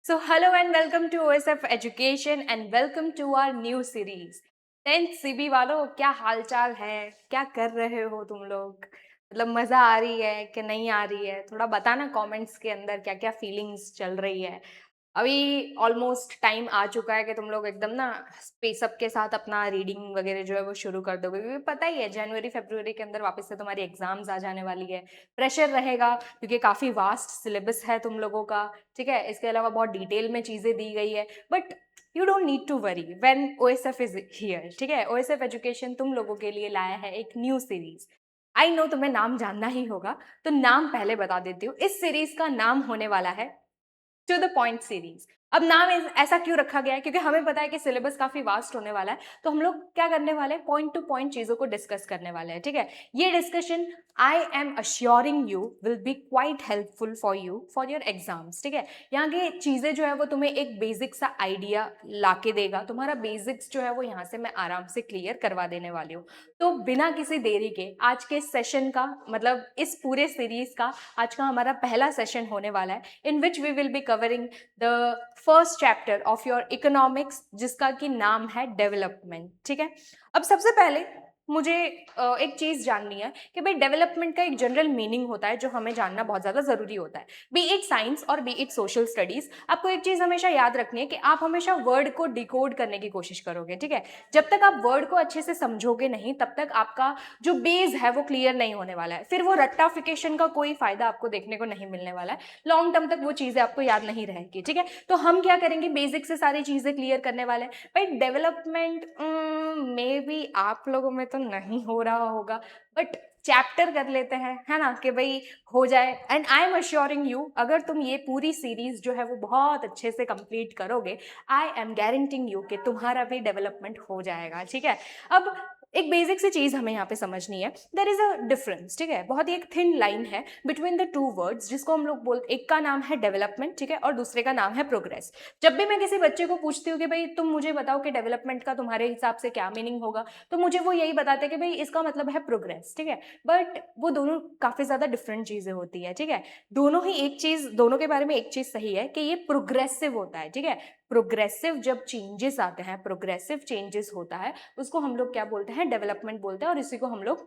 So, hello and welcome to OSF Education and welcome to our new series. 10th CB वालों, क्या हालचाल है? क्या कर रहे हो तुम लोग? मतलब मज़ा आ रही है कि नहीं आ रही है? थोड़ा बताना कमेंट्स के अंदर क्या-क्या फीलिंग्स चल रही है। अभी ऑलमोस्ट टाइम आ चुका है कि तुम लोग एकदम ना स्पेस अप के साथ अपना रीडिंग वगैरह जो है वो शुरू कर दोगे, क्योंकि पता ही है जनवरी फरवरी के अंदर वापस से तुम्हारी एग्जाम्स आ जाने वाली है। प्रेशर रहेगा क्योंकि काफ़ी वास्ट सिलेबस है तुम लोगों का, ठीक है। इसके अलावा बहुत डिटेल में चीज़ें दी गई है, but you don't need to worry when OSF is here, ठीक है। ओएसएफ एजुकेशन तुम लोगों के लिए लाया है एक न्यू सीरीज। आई नो तुम्हें नाम जानना ही होगा, तो नाम पहले बता देती हूँ। इस सीरीज का नाम होने वाला है टू द पॉइंट सीरीज। अब नाम ऐसा क्यों रखा गया है? क्योंकि हमें पता है कि सिलेबस काफी वास्ट होने वाला है, तो हम लोग क्या करने वाले हैं, पॉइंट टू पॉइंट चीजों को डिस्कस करने वाले हैं, ठीक है। ये discussion I am assuring you will be quite helpful for you for your exams, ठीक है। यहाँ की चीजें जो है वो तुम्हें एक बेसिक सा आइडिया लाके देगा। तुम्हारा बेसिक्स जो है वो यहाँ से मैं आराम से क्लियर करवा देने वाली हूँ। तो बिना किसी देरी के आज के सेशन का, मतलब इस पूरे सीरीज का आज का हमारा पहला सेशन होने वाला है, in which we will be covering the first chapter of your economics, जिसका कि नाम है डेवलपमेंट, ठीक है। अब सबसे पहले मुझे एक चीज जाननी है कि भाई डेवलपमेंट का एक जनरल मीनिंग होता है जो हमें जानना बहुत ज्यादा जरूरी होता है, बी इट साइंस और बी इट सोशल स्टडीज। आपको एक चीज हमेशा याद रखनी है कि आप हमेशा वर्ड को डिकोड करने की कोशिश करोगे, ठीक है। जब तक आप वर्ड को अच्छे से समझोगे नहीं, तब तक आपका जो बेस है वो क्लियर नहीं होने वाला है। फिर वो रट्टाफिकेशन का कोई फायदा आपको देखने को नहीं मिलने वाला है। लॉन्ग टर्म तक वो चीजें आपको याद नहीं रहेगी, ठीक है। तो हम क्या करेंगे, बेसिक से सारी चीजें क्लियर करने वाले हैं। भाई डेवलपमेंट मे बी आप लोगों में तो नहीं हो रहा होगा, बट चैप्टर कर लेते हैं, है ना, कि भाई हो जाए। And I am assuring you, अगर तुम ये पूरी सीरीज जो है वो बहुत अच्छे से कंप्लीट करोगे, आई एम गारंटिंग यू कि तुम्हारा भी डेवलपमेंट हो जाएगा, ठीक है। अब एक बेसिक सी चीज हमें यहाँ पे समझनी है, देयर इज अ डिफरेंस, ठीक है। बहुत ही एक थिन लाइन है बिटवीन द टू वर्ड्स, जिसको हम लोग बोलते, एक का नाम है डेवलपमेंट, ठीक है, और दूसरे का नाम है प्रोग्रेस। जब भी मैं किसी बच्चे को पूछती हूँ कि भाई तुम मुझे बताओ कि डेवलपमेंट का तुम्हारे हिसाब से क्या मीनिंग होगा, तो मुझे वो यही बताते हैं कि भाई इसका मतलब है प्रोग्रेस, ठीक है। बट वो दोनों काफी ज्यादा डिफरेंट चीजें होती है, ठीक है। दोनों ही एक चीज, दोनों के बारे में एक चीज सही है कि ये प्रोग्रेसिव होता है, ठीक है। प्रोग्रेसिव जब चेंजेस आते हैं, प्रोग्रेसिव चेंजेस होता है, उसको हम लोग क्या बोलते हैं, डेवलपमेंट बोलते हैं। और इसी को हम लोग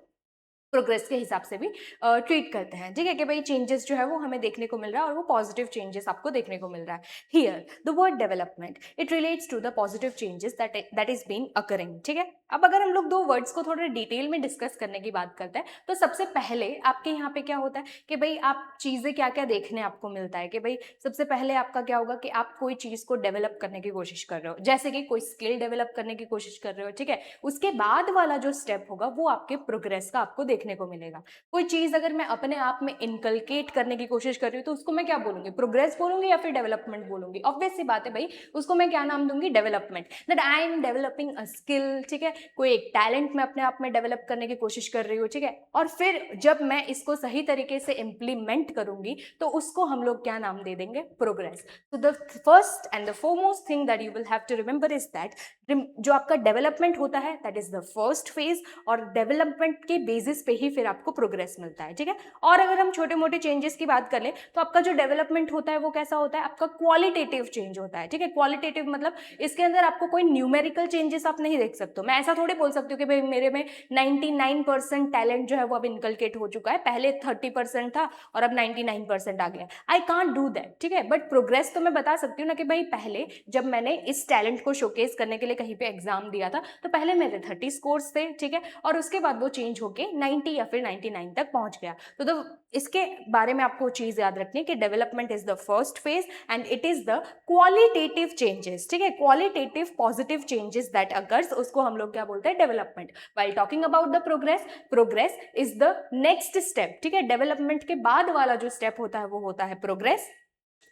प्रोग्रेस के हिसाब से भी ट्रीट करते हैं, ठीक है, कि भाई चेंजेस जो है वो हमें देखने को मिल रहा है और वो पॉजिटिव चेंजेस आपको देखने को मिल रहा है। Here the word development, it relates to the positive changes that is being occurring, ठीक है। अब अगर हम लोग दो वर्ड्स को थोड़े डिटेल में डिस्कस करने की बात करते हैं, तो सबसे पहले आपके यहाँ पे क्या होता है कि भाई आप चीजें क्या क्या देखने आपको मिलता है, कि भाई सबसे पहले आपका क्या होगा कि आप कोई चीज को डेवलप करने की कोशिश कर रहे हो, जैसे कि कोई स्किल डेवलप करने की कोशिश कर रहे हो, ठीक है। उसके बाद वाला जो स्टेप होगा वो आपके प्रोग्रेस का आपको देखने को मिलेगा। कोई चीज अगर मैं अपने आप में इनकलकेट करने की कोशिश कर रही हूँ, तो उसको मैं क्या बोलूंगी, प्रोग्रेस बोलूंगी या फिर डेवलपमेंट बोलूंगी? ऑब्वियस सी बात है भाई, उसको मैं क्या नाम दूंगी, development. That I am developing a skill, ठीक है। कोई एक टैलेंट मैं अपने आप में डेवलप करने की कोशिश कर रही हूँ, ठीक है। और फिर जब मैं इसको सही तरीके से इम्प्लीमेंट करूंगी, तो उसको हम लोग क्या नाम दे देंगे, प्रोग्रेस। तो the first and the foremost thing that you will have to remember is that जो आपका डेवलपमेंट होता है, that is the first phase, और डेवलपमेंट के बेसिस पे ही फिर आपको प्रोग्रेस मिलता है, ठीक है। और अगर हम छोटे मोटे चेंजेस की बात कर ले, तो आपका जो डेवलपमेंट होता है वो कैसा होता है, आपका क्वालिटेटिव चेंज होता है, ठीक है। क्वालिटेटिव मतलब इसके अंदर आपको कोई न्यूमेरिकल चेंजेस आप नहीं देख सकते। मैं ऐसा थोड़ी बोल सकती हूँ कि भाई मेरे में 99% टैलेंट जो है वो अब इनकलकेट हो चुका है, पहले 30% था और अब 99% आ गया। आई कांट डू दैट, ठीक है। बट प्रोग्रेस तो मैं बता सकती हूँ ना, कि भाई पहले जब मैंने इस टैलेंट को शोकेस करने के लिए कहीं पे एग्जाम दिया था, तो पहले मेरे 30 स्कोर्स थे, ठीक है, और उसके बाद वो चेंज होके 90 या फिर 99 तक पहुंच गया। तो इसके बारे में आपको चीज याद रखनी है कि development is the first phase and it is the qualitative changes, ठीक है। Qualitative positive changes that occurs, उसको हम लोग क्या बोलते हैं, development. While talking about the progress, progress is the next step, ठीक है। डेवलपमेंट के बाद वाला जो स्टेप होता है वो होता है प्रोग्रेस।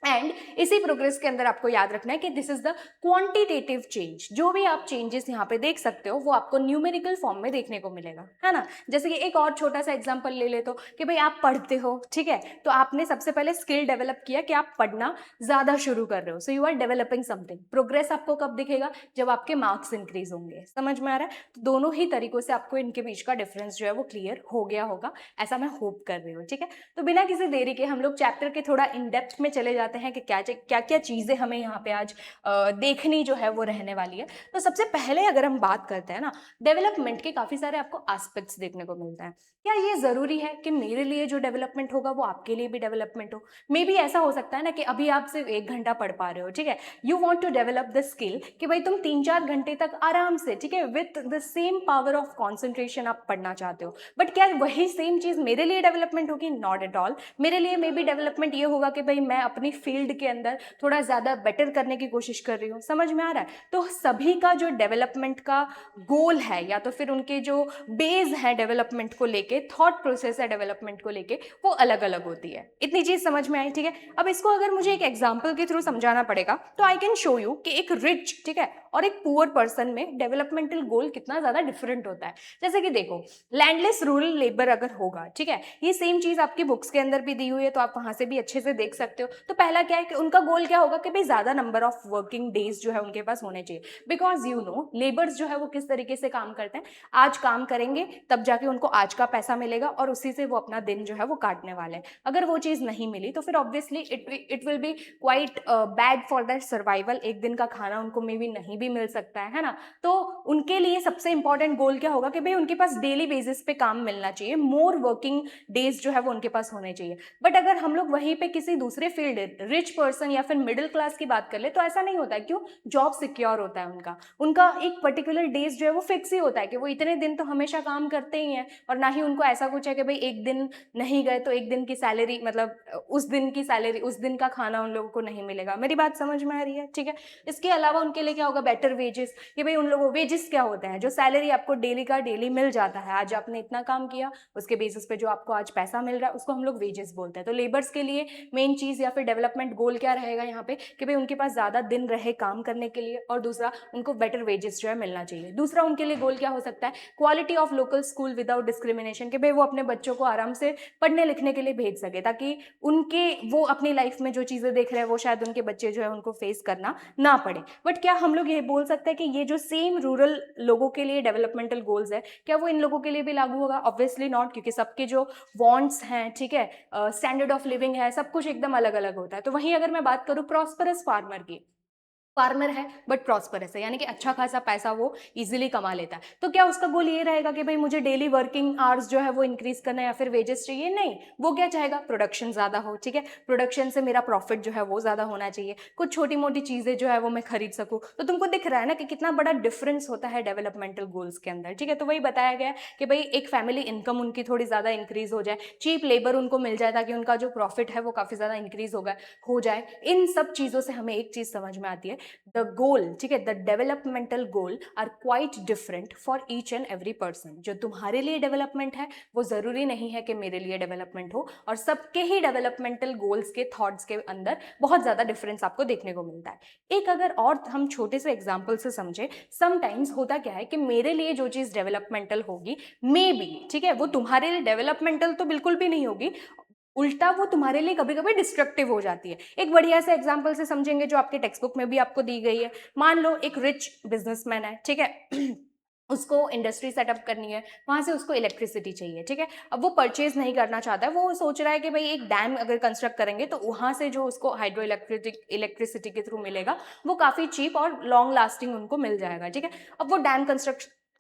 एंड इसी प्रोग्रेस के अंदर आपको याद रखना है कि this is the quantitative change. जो भी आप चेंजेस यहाँ पे देख सकते हो वो आपको न्यूमेरिकल फॉर्म में देखने को मिलेगा, है ना। जैसे कि एक और छोटा सा एग्जांपल ले ले, तो कि भाई आप पढ़ते हो, ठीक है, तो आपने सबसे पहले स्किल डेवलप किया कि आप पढ़ना ज्यादा शुरू कर रहे हो, so you are developing something. Progress आपको कब दिखेगा, जब आपके मार्क्स इंक्रीज होंगे। समझ में आ रहा है? तो दोनों ही तरीकों से आपको इनके बीच का डिफरेंस जो है वो क्लियर हो गया होगा, ऐसा मैं होप कर रही हूँ, ठीक है। तो बिना किसी देरी के हम लोग चैप्टर के थोड़ा इन डेप्थ में चले जाते जाते हैं कि क्या क्या क्या चीज़ें हमें यहाँ पे आज देखनी जो है वो रहने वाली है। तो सबसे पहले अगर हम बात करते हैं ना, डेवलपमेंट के काफ़ी सारे आपको एस्पेक्ट्स देखने को मिलते हैं। क्या ये ज़रूरी है कि मेरे लिए जो डेवलपमेंट होगा वो आपके लिए भी डेवलपमेंट हो? मे बी ऐसा हो सकता है ना कि अभी आप सिर्फ 1 घंटा पढ़ पा रहे हो, ठीक है, you want to develop the skill कि भाई तुम 3-4 घंटे तक आराम से, ठीक है, with the same power of concentration आप पढ़ना चाहते हो। बट क्या वही सेम चीज़ मेरे लिए डेवलपमेंट होगी? Not at all. मेरे लिए मे बी डेवलपमेंट ये होगा कि भाई मैं अपनी फील्ड के अंदर थोड़ा ज़्यादा बेटर करने की कोशिश कर रही हूँ। समझ में आ रहा है? तो सभी का जो डेवलपमेंट का गोल है या तो फिर उनके जो बेस है डेवलपमेंट को लेके, थॉट प्रोसेस है डेवलपमेंट को लेके, वो अलग अलग होती है। इतनी चीज़ समझ में आई, ठीक है। अब इसको अगर मुझे एक एग्जाम्पल के थ्रू समझाना पड़ेगा तो आई कैन शो यू कि एक रिच, ठीक है, और एक पुअर पर्सन में डेवलपमेंटल गोल कितना ज़्यादा डिफरेंट होता है। जैसे कि देखो, लैंडलेस रूरल लेबर अगर होगा, ठीक है, ये सेम चीज़ आपकी बुक्स के अंदर भी दी हुई है तो आप वहाँ से भी अच्छे से देख सकते हो। तो पहला क्या है कि उनका गोल क्या होगा कि भाई ज़्यादा नंबर ऑफ वर्किंग डेज जो है उनके पास होने चाहिए। बिकॉज यू नो लेबर्स जो है वो किस तरीके से काम करते हैं, आज काम करेंगे तब जाके उनको आज का पैसा मिलेगा और उसी से वो अपना दिन जो है वो काटने वाले हैं। अगर वो चीज़ नहीं मिली तो फिर obviously it will be quite bad for that survival. एक दिन का खाना उनको मे बी नहीं भी मिल सकता है ना। तो उनके लिए सबसे इंपॉर्टेंट गोल क्या होगा कि भाई उनके पास डेली बेसिस पे काम मिलना चाहिए, मोर वर्किंग डेज जो है वो उनके पास होने चाहिए। बट अगर हम लोग वहीं पे किसी दूसरे फील्ड, रिच पर्सन या फिर मिडिल क्लास की बात कर ले तो ऐसा नहीं होता है। क्यों? जॉब सिक्योर होता है उनका, उनका एक पर्टिकुलर डेज जो है वो फिक्स ही होता है कि वो इतने दिन तो हमेशा काम करते ही हैं। और ना ही उनको ऐसा कुछ है कि भाई एक दिन नहीं गए तो एक दिन की सैलरी, मतलब उस दिन की सैलरी, उस दिन का खाना उन लोगों को नहीं मिलेगा। मेरी बात समझ में आ रही है? ठीक है। इसके अलावा उनके लिए क्या होगा? बेटर वेजेस, कि भाई उन लोगों, वेजेस क्या होता है? जो सैलरी आपको डेली का डेली मिल जाता है, आज आपने इतना काम किया उसके बेसिस पे जो आपको आज पैसा मिल रहा है उसको हम लोग वेजेस बोलते हैं। तो लेबर्स के लिए मेन चीज़ या फिर डेवलपमेंट गोल क्या रहेगा यहाँ पे कि भाई उनके पास ज़्यादा दिन रहे काम करने के लिए, और दूसरा उनको बेटर वेजेस जो है मिलना चाहिए। दूसरा उनके लिए गोल क्या हो सकता है? Quality of local school without discrimination, कि भाई वो अपने बच्चों को आराम से पढ़ने लिखने के लिए भेज सके, ताकि उनके, वो अपनी लाइफ में जो चीज़ें देख रहे हैं वो शायद उनके बच्चे जो है उनको फेस करना ना पड़े। बट क्या हम लोग ये बोल सकते हैं कि ये जो सेम रूरल लोगों के लिए डेवलपमेंटल गोल्स है, क्या वो इन लोगों के लिए भी लागू होगा? ऑब्वियसली नॉट, क्योंकि सबके जो वांट्स हैं, ठीक है, स्टैंडर्ड ऑफ लिविंग है, सब कुछ एकदम अलग अलग होता है। तो वहीं अगर मैं बात करूँ प्रॉस्परस फार्मर की, फार्मर है बट प्रॉस्परस है, यानी कि अच्छा खासा पैसा वो इजीली कमा लेता है, तो क्या उसका गोल ये रहेगा कि भाई मुझे डेली वर्किंग आवर्स जो है वो इंक्रीज करना या फिर वेजेस चाहिए? नहीं, वो क्या चाहेगा? प्रोडक्शन ज्यादा हो, ठीक है, प्रोडक्शन से मेरा प्रॉफिट जो है वो ज्यादा होना चाहिए, कुछ छोटी मोटी चीजें जो है वो मैं खरीद सकूं। तो तुमको दिख रहा है ना कि कितना बड़ा डिफरेंस होता है डेवलपमेंटल गोल्स के अंदर, ठीक है। तो वही बताया गया कि भाई एक फैमिली इनकम उनकी थोड़ी ज्यादा इंक्रीज हो जाए, चीप लेबर उनको मिल जाए ताकि उनका जो प्रॉफिट है वो काफी ज्यादा इंक्रीज हो जाए। इन सब चीजों से हमें एक चीज समझ में आती है, द गोल, ठीक है, the developmental goal are quite different for each and every person. जो तुम्हारे लिए डेवलपमेंट है वो जरूरी नहीं है कि मेरे लिए डेवलपमेंट हो, और सबके ही डेवलपमेंटल गोल्स के थॉट्स के अंदर बहुत ज्यादा डिफरेंस आपको देखने को मिलता है। एक अगर और हम छोटे से एग्जाम्पल से समझे, समटाइम्स होता क्या है कि मेरे लिए जो चीज डेवलपमेंटल होगी, मे बी, ठीक है, वो तुम्हारे लिए डेवलपमेंटल तो बिल्कुल भी नहीं होगी, उल्टा वो तुम्हारे लिए कभी कभी डिस्ट्रक्टिव हो जाती है। एक बढ़िया से एग्जांपल से समझेंगे जो आपके टेक्स्ट बुक में भी आपको दी गई है। मान लो एक रिच बिजनेसमैन है, ठीक है, उसको इंडस्ट्री सेटअप करनी है, वहां से उसको इलेक्ट्रिसिटी चाहिए, ठीक है। अब वो परचेज नहीं करना चाहता है, वो सोच रहा है कि भाई एक डैम अगर कंस्ट्रक्ट करेंगे तो वहां से जो उसको हाइड्रो इलेक्ट्रिसिटी के थ्रू मिलेगा वो काफी चीप और लॉन्ग लास्टिंग उनको मिल जाएगा, ठीक है। अब वो डैम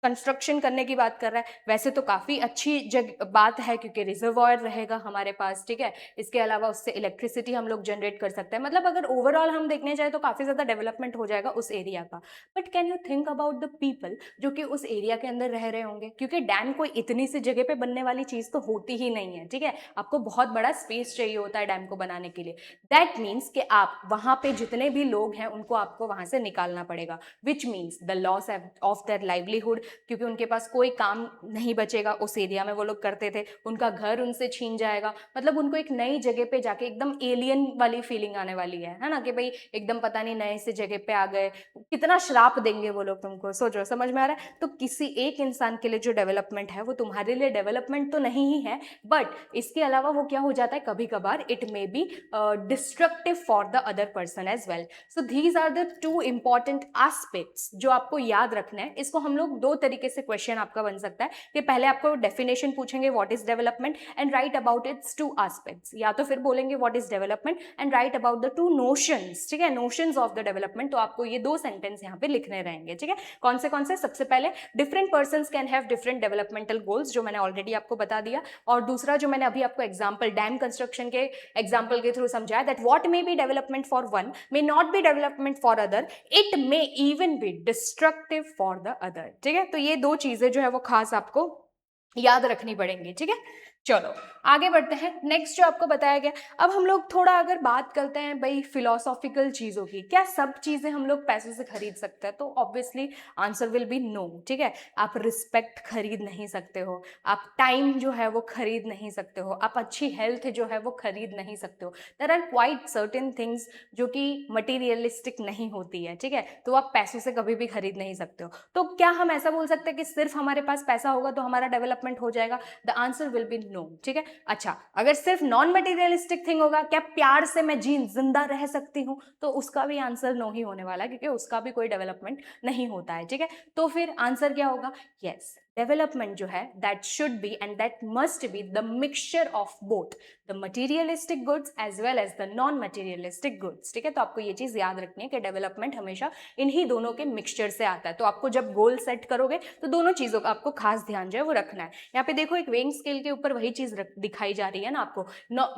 कंस्ट्रक्शन करने की बात कर रहा है, वैसे तो काफ़ी अच्छी बात है क्योंकि रिजर्वॉयर रहेगा हमारे पास, ठीक है। इसके अलावा उससे इलेक्ट्रिसिटी हम लोग जनरेट कर सकते हैं, मतलब अगर ओवरऑल हम देखने जाए तो काफ़ी ज़्यादा डेवलपमेंट हो जाएगा उस एरिया का। But can you think about the people जो कि उस एरिया के अंदर रह रहे होंगे, क्योंकि डैम कोई इतनी सी जगह पे बनने वाली चीज़ तो होती ही नहीं है, ठीक है। आपको बहुत बड़ा स्पेस चाहिए होता है डैम को बनाने के लिए। दैट मीन्स कि आप वहाँ पे जितने भी लोग हैं उनको आपको वहाँ से निकालना पड़ेगा, which means the loss of their livelihood, क्योंकि उनके पास कोई काम नहीं बचेगा उस एरिया में, वो लोग करते थे, उनका घर उनसे छीन जाएगा, मतलब उनको एक नई जगह पे जाके एकदम एलियन वाली फीलिंग आने वाली है ना, कि भाई एकदम पता नहीं नए से जगह पे आ गए, कितना श्राप देंगे वो लोग तुमको, सोचो। समझ में आ रहा है? तो किसी एक इंसान के लिए जो डेवलपमेंट है वो तुम्हारे लिए डेवलपमेंट तो नहीं ही है, बट इसके अलावा वो क्या हो जाता है, कभी कभार it may be destructive for the other person as well. So these are the two important aspects जो आपको याद रखना है। इसको हम लोग दो तरीके से क्वेश्चन आपका बन सकता है कि पहले आपको डेफिनेशन पूछेंगे what is development and right about it's two aspects, या तो फिर बोलेंगे what is development and right about the two notions, ठीक है, नोशंस ऑफ द डेवलपमेंट। तो आपको ये दो सेंटेंस यहाँ पे लिखने रहेंगे, ठीक है। कौन से? सबसे पहले different persons can have different developmental goals, जो मैंने ऑलरेडी आपको बता दिया, और दूसरा जो मैंने अभी आपको एग्जाम्पल डैम कंस्ट्रक्शन के एग्जाम्पल के थ्रू समझाया that what may be development for one may not be development for other, it may even be destructive for the other, ठीक है। तो ये दो चीजें जो है वो खास आपको याद रखनी पड़ेंगी, ठीक है। चलो आगे बढ़ते हैं। नेक्स्ट जो आपको बताया गया, अब हम लोग थोड़ा अगर बात करते हैं भाई फिलोसॉफिकल चीज़ों की, क्या सब चीज़ें हम लोग पैसों से खरीद सकते हैं? तो obviously answer will be no, ठीक है। आप रिस्पेक्ट खरीद नहीं सकते हो, आप टाइम जो है वो खरीद नहीं सकते हो, आप अच्छी हेल्थ जो है वो खरीद नहीं सकते हो। There are quite certain things जो कि मटीरियलिस्टिक नहीं होती है, ठीक है, तो आप पैसों से कभी भी खरीद नहीं सकते हो। तो क्या हम ऐसा बोल सकते हैं कि सिर्फ हमारे पास पैसा होगा तो हमारा डेवलपमेंट हो जाएगा? The answer will be no, ठीक है। अच्छा, अगर सिर्फ नॉन मटेरियलिस्टिक थिंग होगा, क्या प्यार से मैं जिंदा रह सकती हूँ? तो उसका भी आंसर नो ही होने वाला है, क्योंकि उसका भी कोई डेवलपमेंट नहीं होता है, ठीक है। तो फिर आंसर क्या होगा? यस, डेवलपमेंट जो है that should be and that must be the mixture of both the materialistic goods as well as the non materialistic goods, ठीक है। तो आपको ये चीज याद रखनी है कि डेवलपमेंट हमेशा इन्हीं दोनों के मिक्सचर से आता है। तो आपको जब गोल सेट करोगे तो दोनों चीजों का आपको खास ध्यान जो है वो रखना है। यहाँ पे देखो एक वेइंग स्केल के ऊपर वही चीज दिखाई जा रही है ना आपको।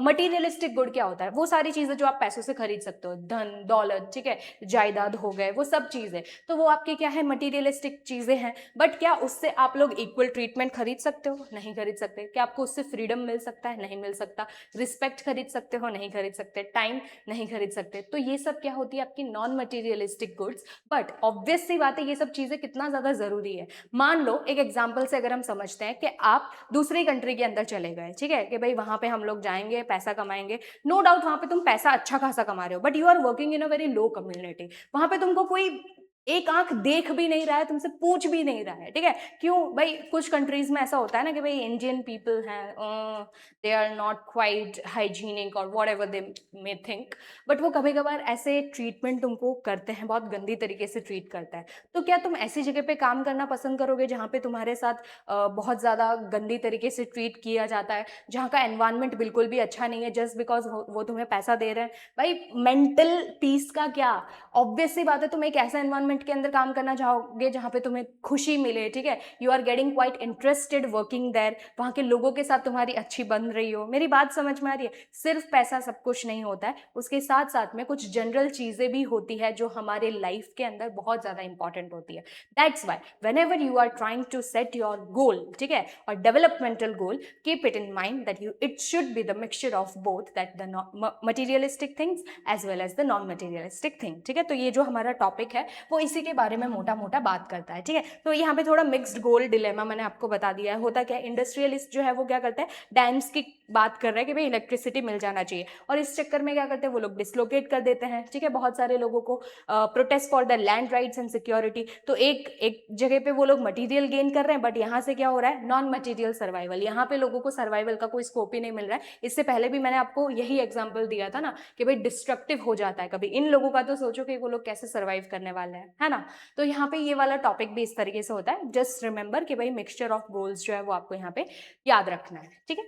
मटीरियलिस्टिक गुड क्या होता है? वो सारी चीजें जो आप पैसों से खरीद सकते हो, धन दौलत, ठीक है, जायदाद हो गए, वो सब चीजें, तो वो आपकी क्या है? मटीरियलिस्टिक चीजें हैं। बट क्या उससे आप लोग इक्वल ट्रीटमेंट खरीद सकते हो? नहीं खरीद सकते। क्या आपको उससे फ्रीडम मिल सकता है? नहीं मिल सकता। रिस्पेक्ट खरीद सकते हो? नहीं खरीद सकते। टाइम नहीं खरीद सकते। तो ये सब क्या होती है? आपकी non materialistic goods. But obvious सी बात है, ये सब चीजें कितना ज्यादा जरूरी है। मान लो एक एग्जाम्पल से अगर हम समझते हैं कि आप दूसरी कंट्री के अंदर चले गए, ठीक है, कि भाई वहां पे हम लोग जाएंगे, पैसा कमाएंगे, नो डाउट वहां पे तुम पैसा अच्छा खासा कमा रहे हो, but you are working in a very low community. वहां पे तुमको कोई एक आंख देख भी नहीं रहा है, तुमसे पूछ भी नहीं रहा है, ठीक है। क्यों भाई? कुछ कंट्रीज में ऐसा होता है ना कि भाई इंडियन पीपल हैं, they are not quite hygienic और whatever they may think, but वो कभी कभार ऐसे ट्रीटमेंट तुमको करते हैं, बहुत गंदी तरीके से ट्रीट करता है। तो क्या तुम ऐसी जगह पे काम करना पसंद करोगे जहाँ पे तुम्हारे साथ बहुत ज़्यादा गंदी तरीके से ट्रीट किया जाता है, जहाँ का एनवायरनमेंट बिल्कुल भी अच्छा नहीं है, जस्ट बिकॉज वो तुम्हें पैसा दे रहे हैं? भाई मेंटल पीस का क्या? ऑब्वियस सी बात है, तुम एक ऐसा एनवायरनमेंट के अंदर काम करना चाहोगे जहाँ पे तुम्हें खुशी मिले, ठीक है, you are getting quite interested working there, वहाँ के लोगों के साथ तुम्हारी अच्छी बन रही हो। मेरी बात समझ में आ रही है? सिर्फ पैसा सब कुछ नहीं होता है, उसके साथ साथ में कुछ जनरल चीजें भी होती है जो हमारे लाइफ के अंदर बहुत ज्यादा इंपॉर्टेंट होती है। That's why whenever you are trying to set your goal, ठीक है, और developmental goal, keep it in mind that it should be the mixture of both, that the materialistic things as well as the non materialistic thing, ठीक है। तो ये जो हमारा topic है वो इसी के बारे में मोटा मोटा बात करता है, ठीक है। तो यहाँ पे थोड़ा मिक्स्ड गोल डिलेमा मैंने आपको बता दिया है। होता क्या है, इंडस्ट्रियलिस्ट जो है वो क्या करता है, डैम्स की बात कर रहे हैं कि भाई इलेक्ट्रिसिटी मिल जाना चाहिए, और इस चक्कर में क्या करते हैं वो लोग डिसलोकेट कर देते हैं, ठीक है, बहुत सारे लोगों को, protest for the land rights and security. तो एक जगह पे वो लोग मटेरियल गेन कर रहे हैं, बट यहाँ से क्या हो रहा है? Non material survival. यहाँ पे लोगों को सर्वाइवल का कोई स्कोप ही नहीं मिल रहा है। इससे पहले भी मैंने आपको यही एग्जांपल दिया था ना कि भाई डिस्ट्रक्टिव हो जाता है कभी इन लोगों का, तो सोचो कि वो लोग कैसे सर्वाइव करने वाले हैं, है ना। तो यहाँ पे ये वाला टॉपिक भी इस तरीके से होता है। जस्ट रिमेंबर कि भाई मिक्सचर ऑफ गोल्स जो है वो आपको यहाँ पे याद रखना है, ठीक है।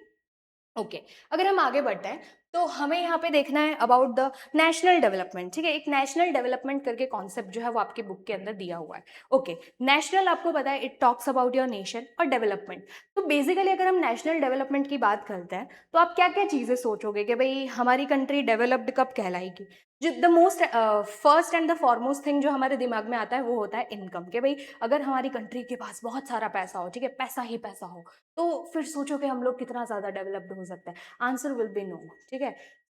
ओके, अगर हम आगे बढ़ते हैं तो हमें यहाँ पे देखना है अबाउट द नेशनल डेवलपमेंट, ठीक है। एक नेशनल डेवलपमेंट करके कॉन्सेप्ट जो है वो आपके बुक के अंदर दिया हुआ है। ओके, नेशनल आपको पता है it talks about your nation, और डेवलपमेंट, तो बेसिकली अगर हम नेशनल डेवलपमेंट की बात करते हैं तो आप क्या क्या चीज़ें सोचोगे कि भाई हमारी कंट्री डेवलप्ड कब कहलाएगी? जो the most first and the foremost thing जो हमारे दिमाग में आता है वो होता है इनकम, के भाई अगर हमारी कंट्री के पास बहुत सारा पैसा हो, ठीक है, पैसा ही पैसा हो, तो फिर सोचो कि हम लोग कितना ज़्यादा डेवलप्ड हो सकते हैं। आंसर विल बी नो, ठीक है।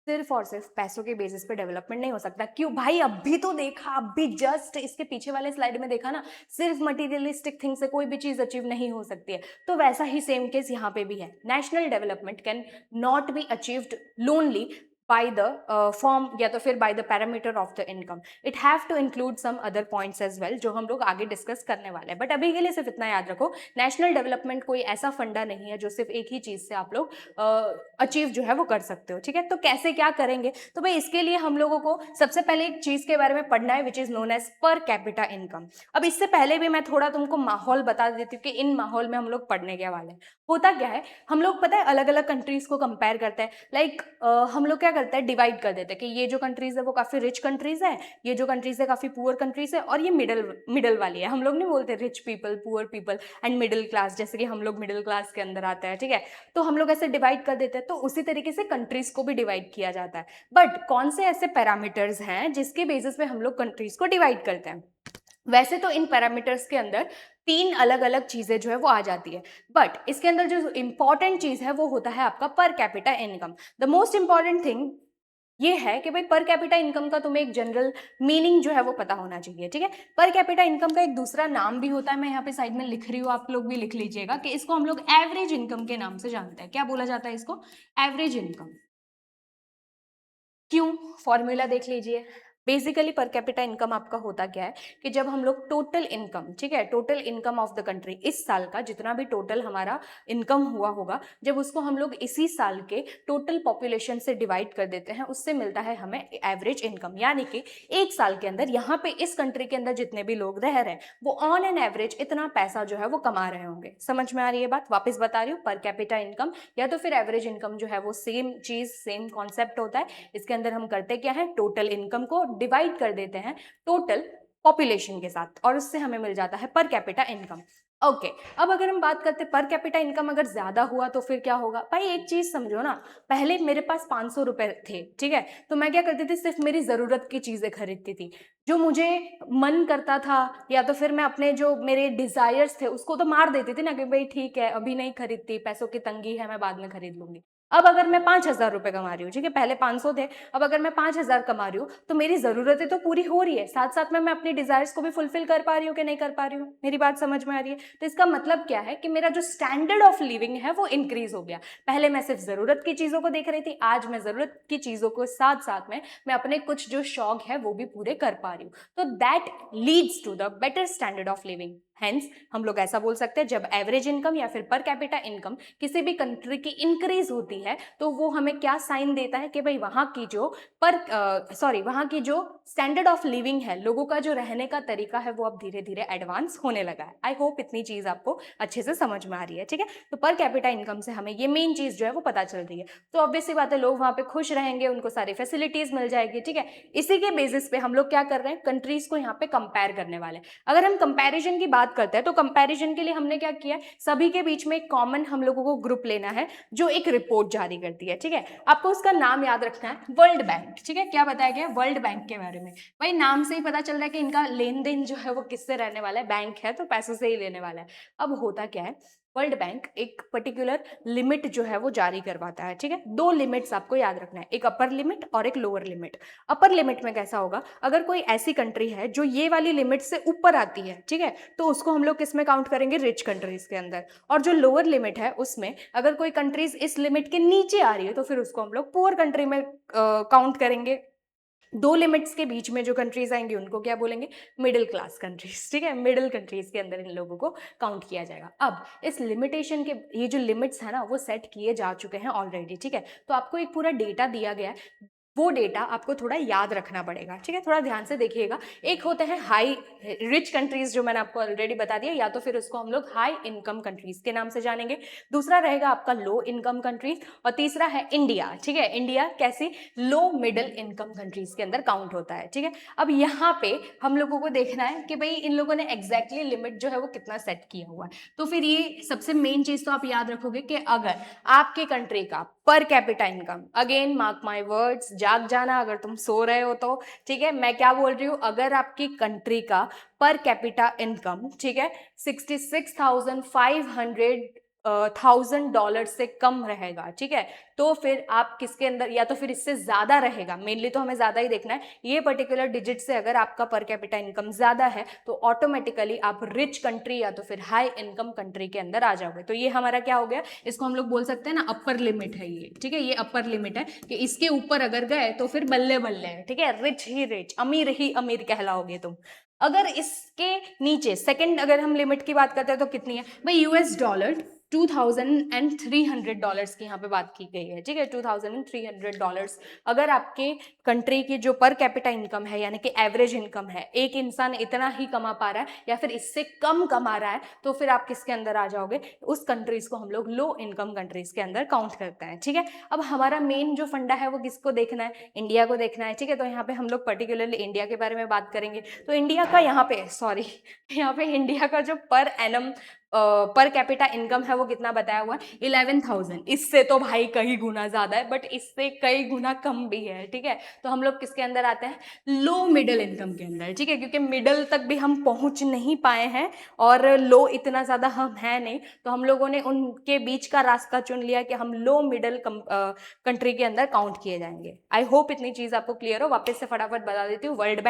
सिर्फ और सिर्फ पैसों के बेसिस पे डेवलपमेंट नहीं हो सकता। क्यों भाई? अभी तो देखा, अभी जस्ट इसके पीछे वाले स्लाइड में देखा ना, सिर्फ मटेरियलिस्टिक थिंग से कोई भी चीज अचीव नहीं हो सकती है। तो वैसा ही सेम केस यहाँ पे भी है। National development can not be achieved lonely by the form या तो फिर by the parameter of the income. It have to include some other points as well जो हम लोग आगे डिस्कस करने वाले हैं, बट अभी के लिए सिर्फ इतना याद रखो, नेशनल डेवलपमेंट कोई ऐसा फंडा नहीं है जो सिर्फ एक ही चीज से आप लोग अचीव जो है वो कर सकते हो, ठीक है। तो कैसे क्या करेंगे, तो भाई इसके लिए हम लोगों को सबसे पहले एक चीज के बारे में पढ़ना है which is known as per capita income. अब इससे पहले भी मैं थोड़ा तुमको माहौल बता देती हूँ कि इन माहौल में हम लोग पढ़ने के वाले हैं। होता क्या है, हम लोग पता है अलग अलग कंट्रीज को कंपेयर करते हैं, लाइक हम लोग क्या करते हैं, डिवाइड कर देते हैं कि ये जो कंट्रीज है वो काफी रिच कंट्रीज है, ये जो कंट्रीज है काफी पुअर कंट्रीज है, और ये मिडल वाली है। हम लोग नहीं बोलते rich people, poor people and middle class, जैसे कि हम लोग मिडिल क्लास के अंदर आते हैं, ठीक है। तो हम लोग ऐसे डिवाइड कर देते हैं, तो उसी तरीके से कंट्रीज को भी डिवाइड किया जाता है। बट कौन से ऐसे पैरामीटर्स हैं जिसके बेसिस पे हम लोग कंट्रीज को डिवाइड करते हैं? वैसे तो इन पैरामीटर्स के अंदर तीन अलग अलग चीजें जो है वो आ जाती है, बट इसके अंदर जो इंपॉर्टेंट चीज है वो होता है आपका पर capita income. The most important thing ये है कि भाई पर कैपिटा इनकम का तुम्हें एक जनरल मीनिंग जो है वो पता होना चाहिए, ठीक है। पर कैपिटा इनकम का एक दूसरा नाम भी होता है, मैं यहाँ पे साइड में लिख रही हूँ, आप लोग भी लिख लीजिएगा कि इसको हम लोग एवरेज इनकम के नाम से जानते हैं। क्या बोला जाता है इसको? Average income. क्यों? फॉर्मूला देख लीजिए। बेसिकली पर कैपिटा इनकम आपका होता क्या है कि जब हम लोग टोटल इनकम, ठीक है, total income of the country, इस साल का जितना भी टोटल हमारा इनकम हुआ होगा, जब उसको हम लोग इसी साल के टोटल पॉपुलेशन से डिवाइड कर देते हैं, उससे मिलता है हमें एवरेज इनकम। यानी कि एक साल के अंदर यहाँ पे इस कंट्री के अंदर जितने भी लोग रह रहे हैं वो ऑन एन एवरेज इतना पैसा जो है वो कमा रहे होंगे। समझ में आ रही है बात? वापस बता रही हूँ, पर कैपिटा इनकम या तो फिर एवरेज इनकम जो है वो सेम चीज, सेम कॉन्सेप्ट होता है। इसके अंदर हम करते क्या है, टोटल इनकम को डिवाइड कर देते हैं टोटल पॉपुलेशन के साथ, और उससे हमें मिल जाता है पर कैपिटा इनकम। ओके, अब अगर हम बात करते पर कैपिटा इनकम अगर ज्यादा हुआ तो फिर क्या होगा? भाई एक चीज समझो ना, पहले मेरे पास 500 रुपए थे, ठीक है, तो मैं क्या करती थी, सिर्फ मेरी जरूरत की चीजें खरीदती थी, जो मुझे मन करता था, या तो फिर मैं अपने जो मेरे डिजायर्स थे उसको तो मार देती थी ना कि भाई ठीक है अभी नहीं खरीदती, पैसों की तंगी है, मैं बाद में खरीद लूंगी। अब अगर मैं 5,000 रुपए कमा रही हूँ, ठीक है, पहले 500 थे, अब अगर मैं 5,000 कमा रही हूँ तो मेरी जरूरतें तो पूरी हो रही है, साथ साथ में मैं अपनी डिजायर्स को भी फुलफिल कर पा रही हूँ कि नहीं कर पा रही हूँ? मेरी बात समझ में आ रही है? तो इसका मतलब क्या है कि मेरा जो स्टैंडर्ड ऑफ लिविंग है वो इंक्रीज हो गया। पहले मैं सिर्फ जरूरत की चीजों को देख रही थी, आज मैं जरूरत की चीजों को साथ साथ में मैं अपने कुछ जो शौक है वो भी पूरे कर पा रही हूँ। तो that leads to the better standard of living. Hence हम लोग ऐसा बोल सकते हैं, जब एवरेज इनकम या फिर पर कैपिटा इनकम किसी भी कंट्री की इंक्रीज होती है तो वो हमें क्या साइन देता है कि भाई वहां की जो वहां की जो स्टैंडर्ड ऑफ लिविंग है, लोगों का जो रहने का तरीका है वो अब धीरे धीरे एडवांस होने लगा है। आई होप इतनी चीज आपको अच्छे से समझ में आ रही है, ठीक है। तो पर कैपिटा इनकम से हमें ये मेन चीज जो है वो पता चल रही है। तो ऑब्वियसली बात है, लोग वहां पे खुश रहेंगे, उनको सारी फैसिलिटीज मिल जाएगी, ठीक है। इसी के बेसिस पे हम लोग क्या कर रहे हैं, कंट्रीज को यहाँ पे कंपेयर करने वाले। अगर हम कंपैरिजन की बात करते हैं तो कंपैरिजन के लिए हमने क्या किया, सभी के बीच में एक कॉमन हम लोगों को ग्रुप लेना है जो एक रिपोर्ट जारी करती है, ठीक है। आपको उसका नाम याद रखना है, वर्ल्ड बैंक, ठीक है। क्या बताया गया? वर्ल्ड बैंक के बारे में। भाई नाम से ही पता चल रहा है कि इनका लेन देन जो है वो किससे रहने वाला है, बैंक है तो पैसों से ही लेने वाला है। अब होता क्या है, वर्ल्ड बैंक एक पर्टिकुलर लिमिट जो है वो जारी करवाता है, ठीक है। दो लिमिट्स आपको याद रखना है, एक अपर लिमिट और एक लोअर लिमिट। अपर लिमिट में कैसा होगा, अगर कोई ऐसी कंट्री है जो ये वाली लिमिट से ऊपर आती है, ठीक है, तो उसको हम लोग किस में काउंट करेंगे, रिच कंट्रीज के अंदर। और जो लोअर लिमिट है उसमें अगर कोई कंट्रीज इस लिमिट के नीचे आ रही है तो फिर उसको हम लोग पुअर कंट्री में काउंट करेंगे। दो लिमिट्स के बीच में जो कंट्रीज आएंगी उनको क्या बोलेंगे, मिडिल क्लास कंट्रीज, ठीक है। मिडिल कंट्रीज के अंदर इन लोगों को काउंट किया जाएगा। अब इस लिमिटेशन के ये जो लिमिट्स है ना वो सेट किए जा चुके हैं ऑलरेडी, ठीक है। तो आपको एक पूरा डेटा दिया गया है, वो डेटा आपको थोड़ा याद रखना पड़ेगा, ठीक है। थोड़ा ध्यान से देखिएगा। एक होते हैं हाई रिच कंट्रीज, जो मैंने आपको ऑलरेडी बता दिया, या तो फिर उसको हम लोग हाई इनकम कंट्रीज के नाम से जानेंगे। दूसरा रहेगा आपका लो इनकम कंट्रीज, और तीसरा है इंडिया, ठीक है। इंडिया कैसी, लो मिडिल इनकम कंट्रीज के अंदर काउंट होता है, ठीक है। अब यहाँ पे हम लोगों को देखना है कि भाई इन लोगों ने एग्जैक्टली लिमिट जो है वो कितना सेट किया हुआ है। तो फिर ये सबसे मेन चीज तो आप याद रखोगे कि अगर आपके कंट्री का पर capita income, again mark my words, जाग जाना अगर तुम सो रहे हो तो, ठीक है, मैं क्या बोल रही हूँ, अगर आपकी कंट्री का पर कैपिटा इनकम, ठीक है, 66,500 $1000 से कम रहेगा, ठीक है, तो फिर आप किसके अंदर, या तो फिर इससे ज्यादा रहेगा, मेनली तो हमें ज्यादा ही देखना है, ये पर्टिकुलर डिजिट से अगर आपका पर कैपिटा इनकम ज्यादा है तो ऑटोमेटिकली आप रिच कंट्री या तो फिर हाई इनकम कंट्री के अंदर आ जाओगे। तो ये हमारा क्या हो गया, इसको हम लोग बोल सकते हैं ना अपर लिमिट है ये, ठीक है, ये अपर लिमिट है कि इसके ऊपर अगर गए तो फिर बल्ले बल्ले है, ठीक है, रिच ही रिच, अमीर ही अमीर कहलाओगे तुम। अगर इसके नीचे सेकंड अगर हम लिमिट की बात करते हैं तो कितनी है भाई, US$, $2300 की यहाँ पे बात की गई है, ठीक है, $2300। अगर आपके कंट्री की जो पर कैपिटा इनकम है यानी कि एवरेज इनकम है, एक इंसान इतना ही कमा पा रहा है या फिर इससे कम कमा रहा है, तो फिर आप किसके अंदर आ जाओगे, उस कंट्रीज को हम लोग लो इनकम कंट्रीज के अंदर काउंट करते हैं, ठीक है। अब हमारा मेन जो फंडा है वो किसको देखना है, इंडिया को देखना है, ठीक है, तो यहाँ पे हम लोग पर्टिकुलरली इंडिया के बारे में बात करेंगे। तो इंडिया का यहाँ पे सॉरी यहाँ पे इंडिया का जो पर एनम पर कैपिटा इनकम है वो कितना बताया हुआ है, 11,000। इससे तो भाई कई गुना ज्यादा है, बट इससे कई गुना कम भी है, ठीक है। तो हम लोग किसके अंदर आते हैं, लो मिडिल इनकम के अंदर, ठीक है, क्योंकि मिडिल तक भी हम पहुंच नहीं पाए हैं और लो इतना ज्यादा हम है नहीं, तो हम लोगों ने उनके बीच का रास्ता चुन लिया कि हम लो मिडिल कंट्री के अंदर काउंट किए जाएंगे। आई होप इतनी चीज आपको क्लियर हो। वापस से फटाफट बता देती हूँ, वर्ल्ड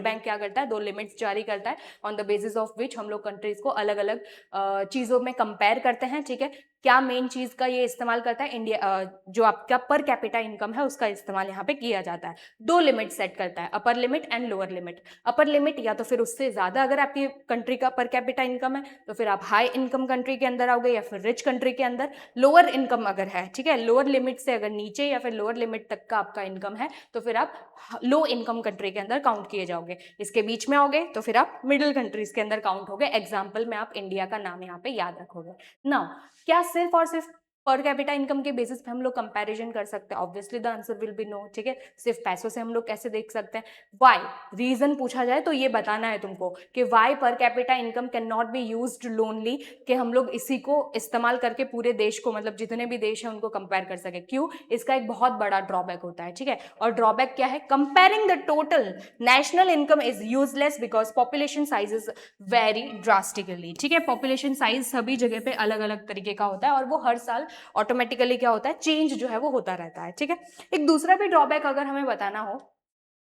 बैंक क्या करता है, 2 लिमिट्स जारी करता है on the basis of which हम लोग कंट्रीज को अलग अलग चीजों में कंपेयर करते हैं, ठीक है। क्या मेन चीज का ये इस्तेमाल करता है, इंडिया जो आपका पर कैपिटा इनकम है उसका इस्तेमाल यहाँ पे किया जाता है। 2 लिमिट सेट करता है, upper limit and lower limit. Upper limit या तो फिर उससे ज्यादा अगर आपकी कंट्री का पर कैपिटा इनकम है तो फिर आप हाई इनकम कंट्री के अंदर आओगे या फिर रिच कंट्री के अंदर। लोअर इनकम अगर है, ठीक है, लोअर लिमिट से अगर नीचे या फिर लोअर लिमिट तक का आपका इनकम है तो फिर आप लो इनकम कंट्री के अंदर काउंट किए जाओगे। इसके बीच में आओगे तो फिर आप मिडिल कंट्रीज के अंदर काउंट होगे। एग्जाम्पल में आप इंडिया का नाम यहाँ पे याद रखोगे ना। क्या सिर्फ और सिर्फ पर कैपिटा इनकम के बेसिस पे हम लोग कंपैरिजन कर सकते हैं? Obviously the answer will be no, ठीक है। सिर्फ पैसों से हम लोग कैसे देख सकते हैं? वाई रीजन पूछा जाए तो ये बताना है तुमको कि why per capita income can not be used lonely, कि हम लोग इसी को इस्तेमाल करके पूरे देश को, मतलब जितने भी देश हैं उनको कंपेयर कर सके। क्यों? इसका एक बहुत बड़ा ड्रॉबैक होता है, ठीक है। और ड्रॉबैक क्या है? Comparing the total national income is useless because population size is very drastically, ठीक है। पॉपुलेशन साइज सभी जगह पे अलग अलग तरीके का होता है और वो हर साल ऑटोमेटिकली क्या होता है, चेंज जो है वो होता रहता है, ठीक है। एक दूसरा भी ड्रॉबैक अगर हमें बताना हो,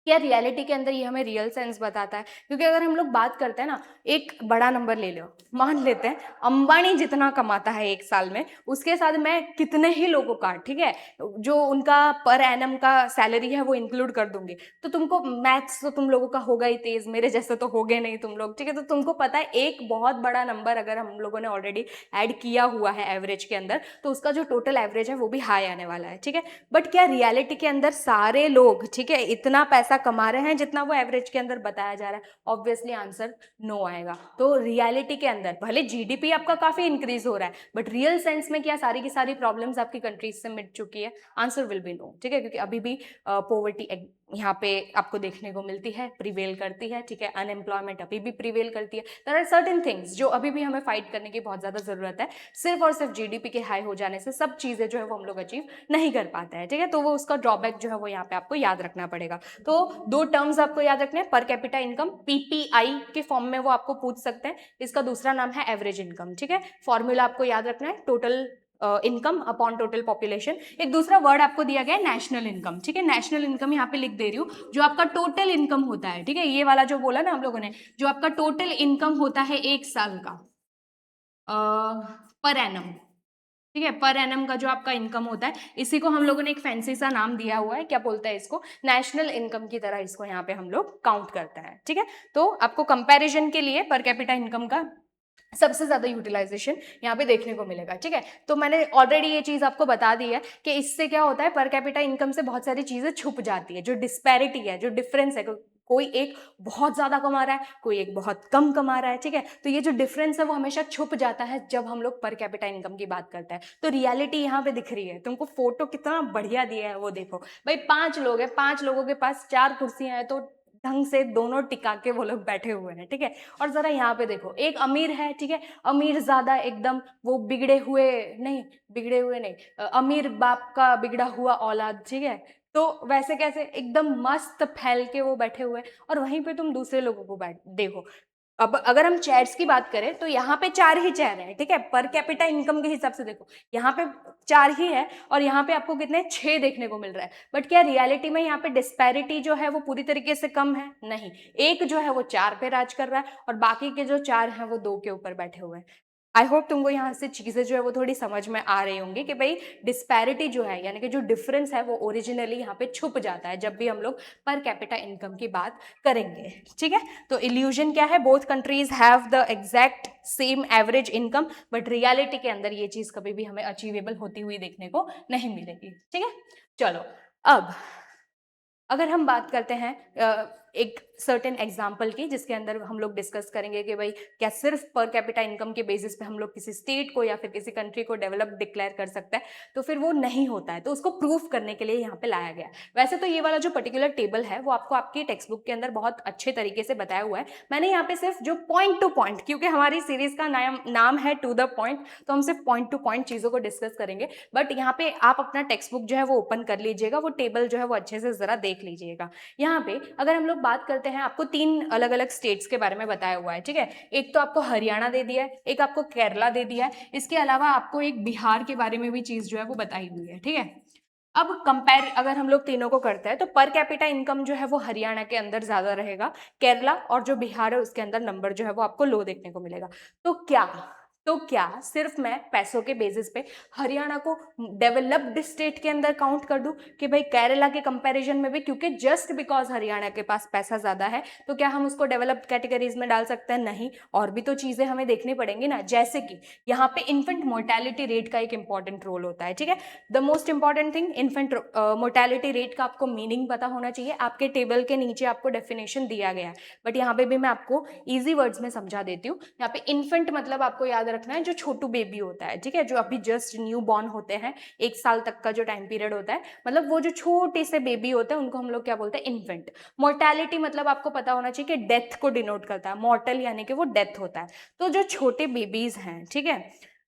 क्या रियलिटी के अंदर ये हमें रियल सेंस बताता है, क्योंकि अगर हम लोग बात करते हैं ना, एक बड़ा नंबर ले लो, मान लेते हैं अंबानी जितना कमाता है एक साल में, उसके साथ मैं कितने ही लोगों का, ठीक है, जो उनका पर एनम का सैलरी है वो इंक्लूड कर दूंगी, तो तुमको मैथ्स तो तुम लोगों का होगा ही तेज, मेरे जैसे तो होगे नहीं तुम लोग, ठीक है। तो तुमको पता है एक बहुत बड़ा नंबर अगर हम लोगों ने ऑलरेडी ऐड किया हुआ है एवरेज के अंदर, तो उसका जो टोटल एवरेज है वो भी हाई आने वाला है, ठीक है। बट क्या रियलिटी के अंदर सारे लोग, ठीक है, इतना पैसा कमा रहे हैं जितना वो एवरेज के अंदर बताया जा रहा है? ऑब्वियसली आंसर नो आएगा। तो रियलिटी के अंदर भले जीडीपी आपका काफी इंक्रीज हो रहा है, बट रियल सेंस में क्या सारी की सारी प्रॉब्लम्स आपकी कंट्रीज से मिट चुकी है? आंसर विल बी नो, ठीक है, क्योंकि अभी भी पॉवर्टी यहाँ पे आपको देखने को मिलती है, प्रिवेल करती है, ठीक है। अनएम्प्लॉयमेंट अभी भी प्रिवेल करती है। देयर आर सर्टेन थिंग्स जो अभी भी हमें फाइट करने की बहुत ज्यादा जरूरत है। सिर्फ और सिर्फ जीडीपी के हाई हो जाने से सब चीजें जो है वो हम लोग अचीव नहीं कर पाते हैं, ठीक है। तो वो उसका ड्रॉबैक जो है वो यहाँ पे आपको याद रखना पड़ेगा। तो 2 टर्म्स आपको याद रखने हैं, पर कैपिटा इनकम पीपीआई के फॉर्म में वो आपको पूछ सकते हैं, इसका दूसरा नाम है एवरेज इनकम, ठीक है। फॉर्मूला आपको याद रखना है, total income upon total population. एक दूसरा वर्ड आपको दिया गया है नेशनल इनकम, ठीक है। नेशनल इनकम यहाँ पे लिख दे रही हूँ, जो आपका टोटल इनकम होता है, ठीक है, ये वाला जो बोला ना हम लोगों ने, जो आपका टोटल इनकम होता है एक साल का पर एनम, ठीक है, पर एनम का जो आपका इनकम होता है, इसी को हम लोगों ने एक फैंसी सा नाम दिया हुआ है, क्या बोलते हैं इसको, नेशनल इनकम की तरह इसको यहाँ पे हम लोग काउंट करते हैं, ठीक है। तो आपको कंपैरिजन के लिए पर कैपिटा इनकम का सबसे ज्यादा यूटिलाइजेशन यहाँ पे देखने को मिलेगा, ठीक है। तो मैंने ऑलरेडी ये चीज आपको बता दी है कि इससे क्या होता है, पर कैपिटा इनकम से बहुत सारी चीजें छुप जाती है, जो डिस्पैरिटी है, जो डिफरेंस है, कोई एक बहुत ज्यादा कमा रहा है, कोई एक बहुत कम कमा रहा है, ठीक है। तो ये जो डिफरेंस है वो हमेशा छुप जाता है जब हम लोग पर कैपिटा इनकम की बात करते हैं। तो रियलिटी यहाँ पे दिख रही है तुमको, फोटो कितना बढ़िया दिया है वो देखो भाई। 5 लोग हैं, 5 लोगों के पास 4 कुर्सियां हैं, तो ढंग से दोनों टिका के वो लोग बैठे हुए हैं, ठीक है। और जरा यहाँ पे देखो, एक अमीर है, ठीक है, अमीर ज्यादा एकदम, वो बिगड़े हुए नहीं, अमीर बाप का बिगड़ा हुआ औलाद, ठीक है। तो वैसे कैसे एकदम मस्त फैल के वो बैठे हुए हैं, और वहीं पे तुम दूसरे लोगों को बैठ देखो, अब अगर हम चेयर्स की बात करें तो यहाँ पे 4 ही चेयर है, ठीक है, पर कैपिटा इनकम के हिसाब से देखो यहाँ पे 4 ही है और यहाँ पे आपको कितने 6 देखने को मिल रहा है। बट क्या रियलिटी में यहाँ पे डिस्पैरिटी जो है वो पूरी तरीके से कम है? नहीं, एक जो है वो 4 पे राज कर रहा है और बाकी के जो 4 हैं वो 2 के ऊपर बैठे हुए हैं। आई होप तुमको यहाँ से चीजें जो है वो थोड़ी समझ में आ रही होंगी कि भाई डिस्पैरिटी जो है यानी कि जो डिफरेंस है वो ओरिजिनली यहाँ पे छुप जाता है जब भी हम लोग पर कैपिटा इनकम की बात करेंगे, ठीक है। तो इल्यूजन क्या है, both countries have the exact same average income, but reality के अंदर ये चीज कभी भी हमें अचीवेबल होती हुई देखने को नहीं मिलेगी, ठीक है। चलो अब अगर हम बात करते हैं एक सर्टेन एग्जाम्पल की जिसके अंदर हम लोग डिस्कस करेंगे कि भाई क्या सिर्फ पर कैपिटा इनकम के बेसिस पे हम लोग किसी स्टेट को या फिर किसी कंट्री को डेवलप डिक्लेयर कर सकते हैं, तो फिर वो नहीं होता है, तो उसको प्रूफ करने के लिए यहाँ पे लाया गया। वैसे तो ये वाला जो पर्टिकुलर टेबल है वो आपको आपकी टेक्स्ट बुक के अंदर बहुत अच्छे तरीके से बताया हुआ है। मैंने यहाँ पे सिर्फ जो पॉइंट टू पॉइंट, क्योंकि हमारी सीरीज का नाम है टू द पॉइंट, तो हम सिर्फ पॉइंट टू पॉइंट चीजों को डिस्कस करेंगे। बट यहाँ पे आप अपना टेक्स्ट बुक जो है वो ओपन कर लीजिएगा, वो टेबल जो है वो अच्छे से जरा देख लीजिएगा। यहाँ पे अगर हम लोग बात करते हैं, आपको 3 अलग अलग स्टेट्स के बारे में बताया हुआ है, ठीक है। एक तो आपको हरियाणा दे दिया है, एक आपको केरला दे दिया है, इसके अलावा आपको एक बिहार के बारे में भी चीज जो है वो बताई हुई है, ठीक है। अब कंपेयर अगर हम लोग तीनों को करते हैं तो पर कैपिटा इनकम जो है वो हरियाणा के अंदर ज्यादा रहेगा, केरला और जो बिहार है उसके अंदर नंबर जो है वो आपको लो देखने को मिलेगा। तो क्या सिर्फ मैं पैसों के बेसिस पे हरियाणा को डेवलप्ड स्टेट के अंदर काउंट कर दूं कि भाई केरला के कंपैरिजन में भी, क्योंकि जस्ट बिकॉज हरियाणा के पास पैसा ज्यादा है तो क्या हम उसको डेवलप्ड कैटेगरीज में डाल सकते हैं? नहीं, और भी तो चीजें हमें देखनी पड़ेंगी ना, जैसे कि यहाँ पे इन्फेंट मोर्टेलिटी रेट का एक इंपॉर्टेंट रोल होता है, ठीक है। The most important thing, infant mortality rate का आपको मीनिंग पता होना चाहिए। आपके टेबल के नीचे आपको डेफिनेशन दिया गया है, बट यहाँ पे भी मैं आपको इजी वर्ड्स में समझा देती हूँ। यहाँ पे इन्फेंट मतलब आपको याद रखना है जो छोटू बेबी होता है, ठीक है, जो अभी जस्ट न्यू बॉर्न होते हैं, 1 साल तक का जो टाइम पीरियड होता है, मतलब वो जो छोटे से बेबी होते हैं उनको हम लोग क्या बोलते हैं? इन्फेंट। मोर्टेलिटी मतलब आपको पता होना चाहिए कि डेथ को डिनोट करता है, मॉर्टल यानी कि वो डेथ होता है। तो जो छोटे बेबीज हैं, ठीक है,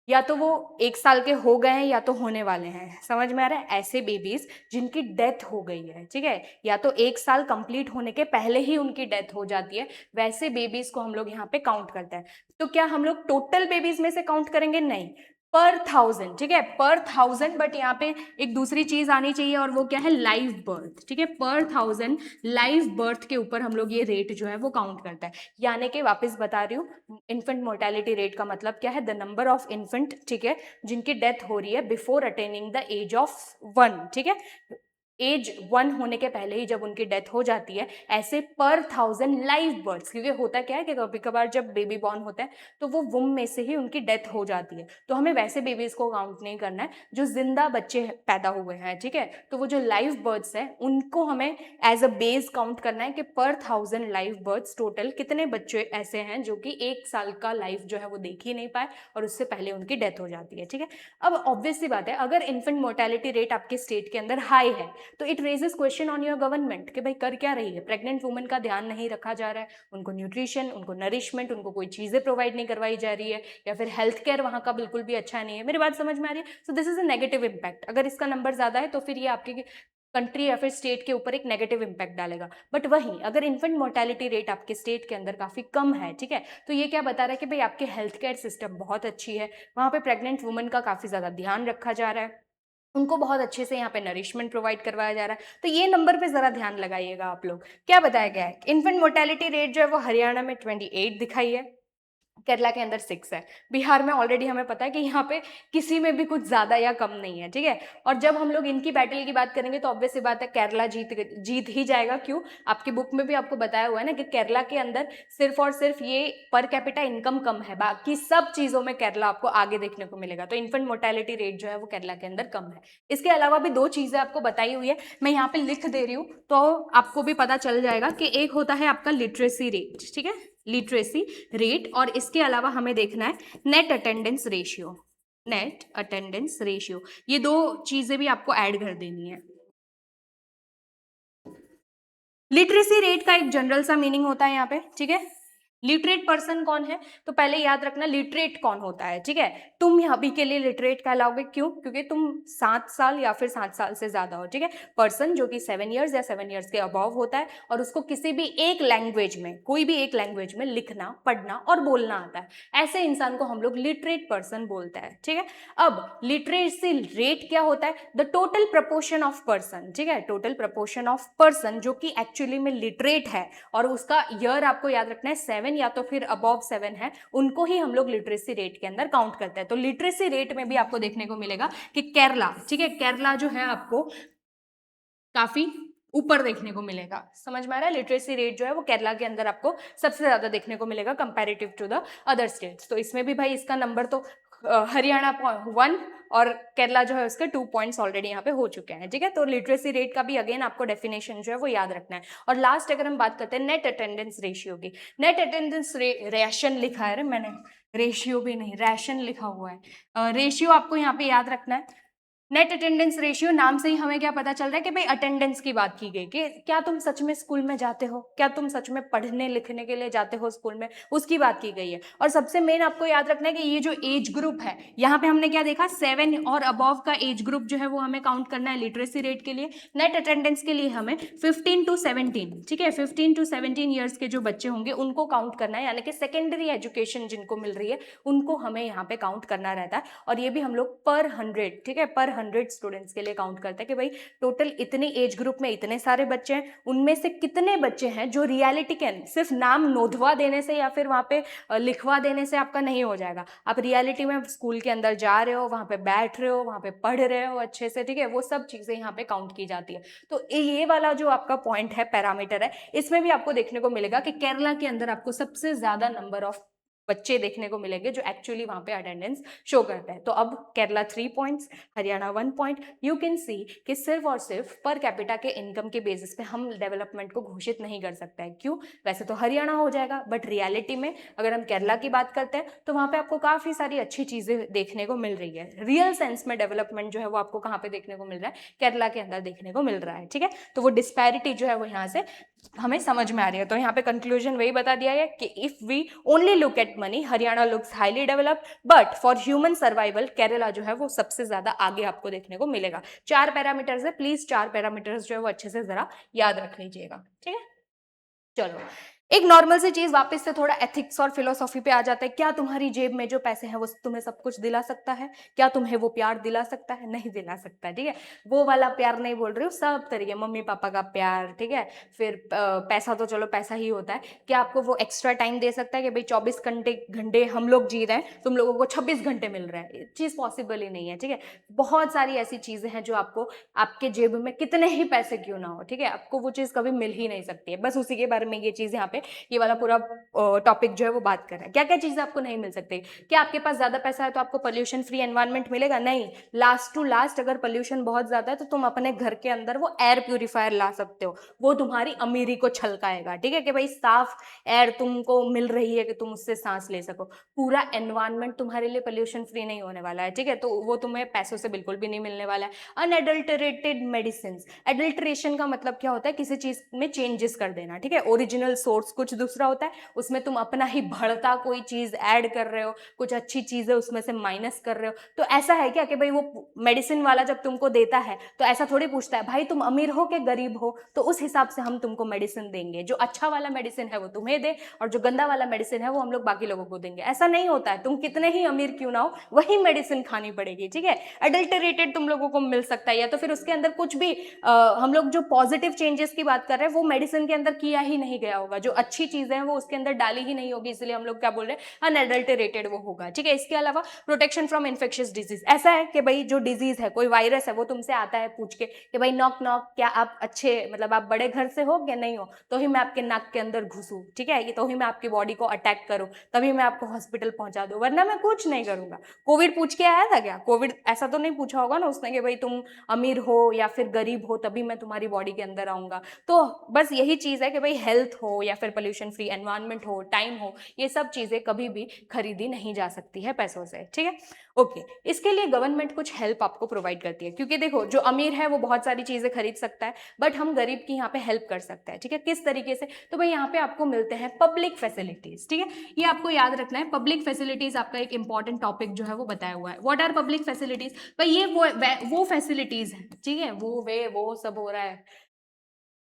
या तो वो 1 साल के हो गए हैं या तो होने वाले हैं, समझ में आ रहा है? ऐसे बेबीज जिनकी डेथ हो गई है, ठीक है, या तो 1 साल कंप्लीट होने के पहले ही उनकी डेथ हो जाती है, वैसे बेबीज को हम लोग यहाँ पे काउंट करते हैं। तो क्या हम लोग टोटल बेबीज में से काउंट करेंगे? नहीं, पर 1000, ठीक है, पर 1000। बट यहाँ पे एक दूसरी चीज आनी चाहिए और वो क्या है? लाइव बर्थ, ठीक है, पर 1000 लाइव बर्थ के ऊपर हम लोग ये रेट जो है वो काउंट करता है। यानी कि वापस बता रही हूँ, इन्फेंट मोर्टेलिटी रेट का मतलब क्या है? द नंबर ऑफ इन्फेंट, ठीक है, जिनकी डेथ हो रही है before attaining the age of 1, ठीक है, एज 1 होने के पहले ही जब उनकी डेथ हो जाती है, ऐसे पर 1000 लाइव बर्थ्स। क्योंकि होता क्या है कि कभी कभार जब बेबी बॉर्न होता है तो वो वुम में से ही उनकी डेथ हो जाती है, तो हमें वैसे बेबीज को काउंट नहीं करना है जो जिंदा बच्चे पैदा हुए हैं, ठीक है। तो वो जो लाइव बर्थ्स है उनको हमें एज अ बेस काउंट करना है कि पर 1000 लाइव बर्थ्स टोटल कितने बच्चे ऐसे हैं जो कि 1 साल का लाइफ जो है वो देख ही नहीं पाए और उससे पहले उनकी डेथ हो जाती है, ठीक है। अब ऑब्वियस सी बात है, अगर इन्फेंट मोर्टेलिटी रेट आपके स्टेट के अंदर हाई है तो it raises question on your government कि भाई कर क्या रही है? प्रेग्नेंट वुमेन का ध्यान नहीं रखा जा रहा है, उनको न्यूट्रिशन, उनको नरिशमेंट, उनको कोई चीजें प्रोवाइड नहीं करवाई जा रही है, या फिर हेल्थ केयर वहां का बिल्कुल भी अच्छा नहीं है। मेरी बात समझ में आ रही है? So this is a negative impact. अगर इसका नंबर ज्यादा है तो फिर ये आपकी कंट्री या फिर स्टेट के ऊपर एक नेगेटिव इंपैक्ट डालेगा। बट वहीं अगर इन्फेंट मोर्टेलिटी रेट आपके स्टेट के अंदर काफी कम है, ठीक है, तो ये क्या बता रहा है कि भाई आपकी हेल्थ केयर सिस्टम बहुत अच्छी है, वहां पे प्रेग्नेंट वुमेन का काफी ज्यादा ध्यान रखा जा रहा है, उनको बहुत अच्छे से यहाँ पे नरिशमेंट प्रोवाइड करवाया जा रहा है। तो ये नंबर पे जरा ध्यान लगाइएगा आप लोग। क्या बताया गया है? इन्फेंट मोर्टेलिटी रेट जो है वो हरियाणा में 28 दिखाई है, केरला के अंदर 6 है, बिहार में ऑलरेडी हमें पता है कि यहाँ पे किसी में भी कुछ ज्यादा या कम नहीं है, ठीक है। और जब हम लोग इनकी बैटल की बात करेंगे तो ऑब्वियस सी बात है केरला जीत ही जाएगा। क्यों? आपकी बुक में भी आपको बताया हुआ है ना कि केरला के अंदर सिर्फ और सिर्फ ये पर कैपिटा इनकम कम है, बाकी सब चीजों में केरला आपको आगे देखने को मिलेगा। तो इन्फेंट मोर्टेलिटी रेट जो है वो केरला के अंदर कम है। इसके अलावा भी 2 चीजें आपको बताई हुई है, मैं यहाँ पे लिख दे रही हूँ तो आपको भी पता चल जाएगा कि एक होता है आपका लिटरेसी रेट, ठीक है, लिटरेसी रेट, और इसके अलावा हमें देखना है net attendance ratio. Net attendance ratio, ये 2 चीजें भी आपको ऐड कर देनी है। लिटरेसी रेट का एक जनरल सा मीनिंग होता है यहाँ पे, ठीक है, लिटरेट पर्सन कौन है? तो पहले याद रखना लिटरेट कौन होता है, ठीक है? तुम अभी के लिए लिटरेट कहलाओगे, क्यों? क्योंकि तुम 7 साल या फिर 7 साल से ज्यादा हो, ठीक है? पर्सन जो कि 7 ईयर्स या 7 ईयर्स के अबव होता है और उसको किसी भी एक लैंग्वेज में, कोई भी एक लैंग्वेज में लिखना, पढ़ना और बोलना आता है, ऐसे इंसान को हम लोग लिटरेट पर्सन बोलते हैं, ठीक है? अब लिटरेसी रेट क्या होता है? The total proportion of person, ठीक है? टोटल प्रपोर्शन ऑफ पर्सन जो कि एक्चुअली में लिटरेट है और उसका ईयर आपको याद रखना है 7 या तो फिर अबव 7 है, उनको ही हम लोग लिटरेसी रेट के अंदर काउंट करते हैं। तो लिटरेसी रेट में भी आपको देखने को मिलेगा कि केरला, ठीक है, केरला जो है आपको काफी ऊपर देखने को मिलेगा। समझ में आ रहा है? लिटरेसी रेट जो है वो केरला के अंदर आपको सबसे ज्यादा देखने को मिलेगा comparative to the other states. तो इसमें भी भाई इसका नंबर तो हरियाणा 1 और केरला जो है उसके 2 पॉइंट्स ऑलरेडी यहाँ पे हो चुके हैं, ठीक है? तो लिटरेसी रेट का भी अगेन आपको डेफिनेशन जो है वो याद रखना है। और लास्ट अगर हम बात करते हैं नेट अटेंडेंस रेशियो की, नेट अटेंडेंस रेशन लिखा है, मैंने रेशियो भी नहीं, रैशन लिखा हुआ है। रेशियो आपको यहाँ पे याद रखना है। नेट अटेंडेंस रेशियो नाम से ही हमें क्या पता चल रहा है कि भाई अटेंडेंस की बात की गई कि क्या तुम सच में स्कूल में जाते हो, क्या तुम सच में पढ़ने लिखने के लिए जाते हो स्कूल में, उसकी बात की गई है। और सबसे मेन आपको याद रखना है कि ये जो एज ग्रुप है, यहाँ पे हमने क्या देखा, 7 और अबव का एज ग्रुप जो है वो हमें काउंट करना है लिटरेसी रेट के लिए। नेट अटेंडेंस के लिए हमें 15 to 17, ठीक है, 15 to 17 ईयर्स के जो बच्चे होंगे उनको काउंट करना है, यानी कि सेकेंडरी एजुकेशन जिनको मिल रही है उनको हमें यहाँ पे काउंट करना रहता है। और ये भी हम लोग पर 100, ठीक है, पर 100 स्टूडेंट्स के लिए काउंट करते हैं कि भाई टोटल इतनी एज ग्रुप में इतने सारे बच्चे हैं, उनमें से कितने बच्चे हैं जो रियलिटी के सिर्फ नाम नोंदवा देने से या फिर वहां पे लिखवा देने से आपका नहीं हो जाएगा। आप रियलिटी में स्कूल के अंदर जा रहे हो, वहां पे बैठ रहे हो, वहां पे पढ़ रहे हो अच्छे से, ठीक है, वो सब चीजें यहाँ पे काउंट की जाती है। तो ये वाला जो आपका पॉइंट है, पैरामीटर है, इसमें भी आपको देखने को मिलेगा कि केरला के अंदर आपको सबसे ज्यादा नंबर ऑफ बच्चे देखने को मिलेंगे जो एक्चुअली वहां पे अटेंडेंस शो करते हैं। तो अब Kerala 3 points, Haryana 1 point. You can see कि सिर्फ और सिर्फ पर कैपिटा के इनकम के बेसिस पे हम डेवलपमेंट को घोषित नहीं कर सकते हैं। क्यों? वैसे तो हरियाणा हो जाएगा, बट रियलिटी में अगर हम केरला की बात करते हैं तो वहां पे आपको काफी सारी अच्छी चीजें देखने को मिल रही है। रियल सेंस में डेवलपमेंट जो है वो आपको कहाँ पे देखने को मिल रहा है? केरला के अंदर देखने को मिल रहा है, ठीक है? तो वो डिस्पैरिटी जो है वो यहाँ से हमें समझ में आ रही है। तो यहाँ पे कंक्लूजन वही बता दिया है कि if we only look at money, Haryana looks highly developed, but for human survival Kerala जो है वो सबसे ज्यादा आगे आपको देखने को मिलेगा। 4 पैरामीटर्स है, प्लीज 4 पैरामीटर्स जो है वो अच्छे से जरा याद रख लीजिएगा, ठीक है? चलो, एक नॉर्मल सी चीज वापस से थोड़ा एथिक्स और फिलोसॉफी पे आ जाता है। क्या तुम्हारी जेब में जो पैसे हैं वो तुम्हें सब कुछ दिला सकता है? क्या तुम्हें वो प्यार दिला सकता है? नहीं दिला सकता, ठीक है? वो वाला प्यार नहीं बोल रही हूँ, सब तरीके, मम्मी पापा का प्यार, ठीक है, फिर पैसा तो चलो पैसा ही होता है। क्या आपको वो एक्स्ट्रा टाइम दे सकता है कि भाई 24 घंटे घंटे हम लोग जी रहे हैं, तुम लोगों को 26 घंटे मिल रहा है? चीज पॉसिबल ही नहीं है, ठीक है? बहुत सारी ऐसी चीजें हैं जो आपको, आपके जेब में कितने ही पैसे क्यों ना हो, ठीक है, आपको वो चीज कभी मिल ही नहीं सकती है। बस उसी के बारे में ये चीज यहाँ पे ये वाला पूरा टॉपिक जो है वो बात कर रहा है। क्या क्या चीजें आपको नहीं मिल सकती? क्या आपके पास ज्यादा पैसा है तो आपको पोल्यूशन फ्री एनवायरनमेंट मिलेगा? नहीं। लास्ट टू लास्ट अगर पोल्यूशन बहुत ज्यादा है तो तुम अपने घर के अंदर वो एयर प्यूरिफायर ला सकते हो, वो तुम्हारी अमीरी को छलकाएगा, ठीक है, कि भाई साफ एयर तुमको मिल रही है कि तुम उससे सांस ले सको। पूरा एनवायरनमेंट तुम्हारे लिए पोल्यूशन फ्री नहीं होने वाला है, ठीक है? तो वो तुम्हें पैसों से बिल्कुल भी नहीं मिलने वाला है। अनएडल्टरेटेड मेडिसिन, एडल्ट्रेशन का मतलब क्या होता है? किसी चीज में चेंजेस कर देना, ठीक है? ओरिजिनल सोर्स कुछ दूसरा होता है, उसमें तुम अपना ही बढ़ता कोई चीज ऐड कर रहे हो, कुछ अच्छी चीजें उसमें से माइनस कर रहे हो। तो ऐसा है क्या कि भाई वो मेडिसिन वाला जब तुमको देता है तो ऐसा थोड़ी पूछता है भाई तुम अमीर हो कि गरीब हो, तो उस हिसाब से हम तुमको मेडिसिन देंगे, जो अच्छा वाला मेडिसिन है वो तुम्हें दे और जो गंदा वाला मेडिसिन है वो हम लोग बाकी लोगों को देंगे। ऐसा नहीं होता है, तुम कितने ही अमीर क्यों ना हो वही मेडिसिन खानी पड़ेगी, ठीक है? अडल्टरेटेड तुम लोगों को मिल सकता है, या तो फिर उसके अंदर कुछ भी हम लोग जो पॉजिटिव चेंजेस की बात कर रहे हैं वो मेडिसिन के अंदर किया ही नहीं गया होगा, जो अच्छी चीजें हैं वो उसके अंदर डाली ही नहीं होगी, इसलिए हम लोग क्या बोल रहे हैं? अनएडल्टरेटेड वो होगा, ठीक है? इसके अलावा प्रोटेक्शन फ्रॉम इन्फेक्शियस डिजीज, ऐसा है कि भाई जो डिजीज है, कोई वायरस है, वो तुमसे आता है पूछ के कि भाई नॉक नॉक, क्या आप अच्छे, मतलब आप बड़े घर से हो या नहीं हो, तो ही मैं आपके नाक के अंदर घुसूं, ठीक है, ये तो ही मैं आपकी बॉडी को अटैक करूं, तभी मैं आपको हॉस्पिटल पहुंचा दूं, वरना मैं कुछ नहीं करूंगा। कोविड पूछ के आया था क्या? कोविड ऐसा तो नहीं पूछा होगा ना उसने कि भाई तुम अमीर हो या फिर गरीब हो तभी मैं तुम्हारी बॉडी के अंदर आऊंगा। तो बस यही चीज है कि भाई हेल्थ हो या फिर फिर पोल्यूशन फ्री एनवायरनमेंट हो, टाइम हो, ये सब चीजें कभी भी खरीदी नहीं जा सकती है पैसों से, ठीक है। ओके, इसके लिए गवर्नमेंट कुछ हेल्प आपको प्रोवाइड करती है, क्योंकि देखो जो अमीर है वो बहुत सारी चीजें खरीद सकता है, बट हम गरीब की यहाँ पे हेल्प कर सकते हैं, ठीक है। किस तरीके से? तो भाई यहाँ पे आपको मिलते हैं पब्लिक फैसिलिटीज, ठीक है। ये आपको याद रखना है, पब्लिक फैसिलिटीज आपका एक इंपॉर्टेंट टॉपिक जो है वो बताया हुआ है। What are public facilities? भाई ये वो फैसिलिटीज है, ठीक है, वो सब हो रहा है।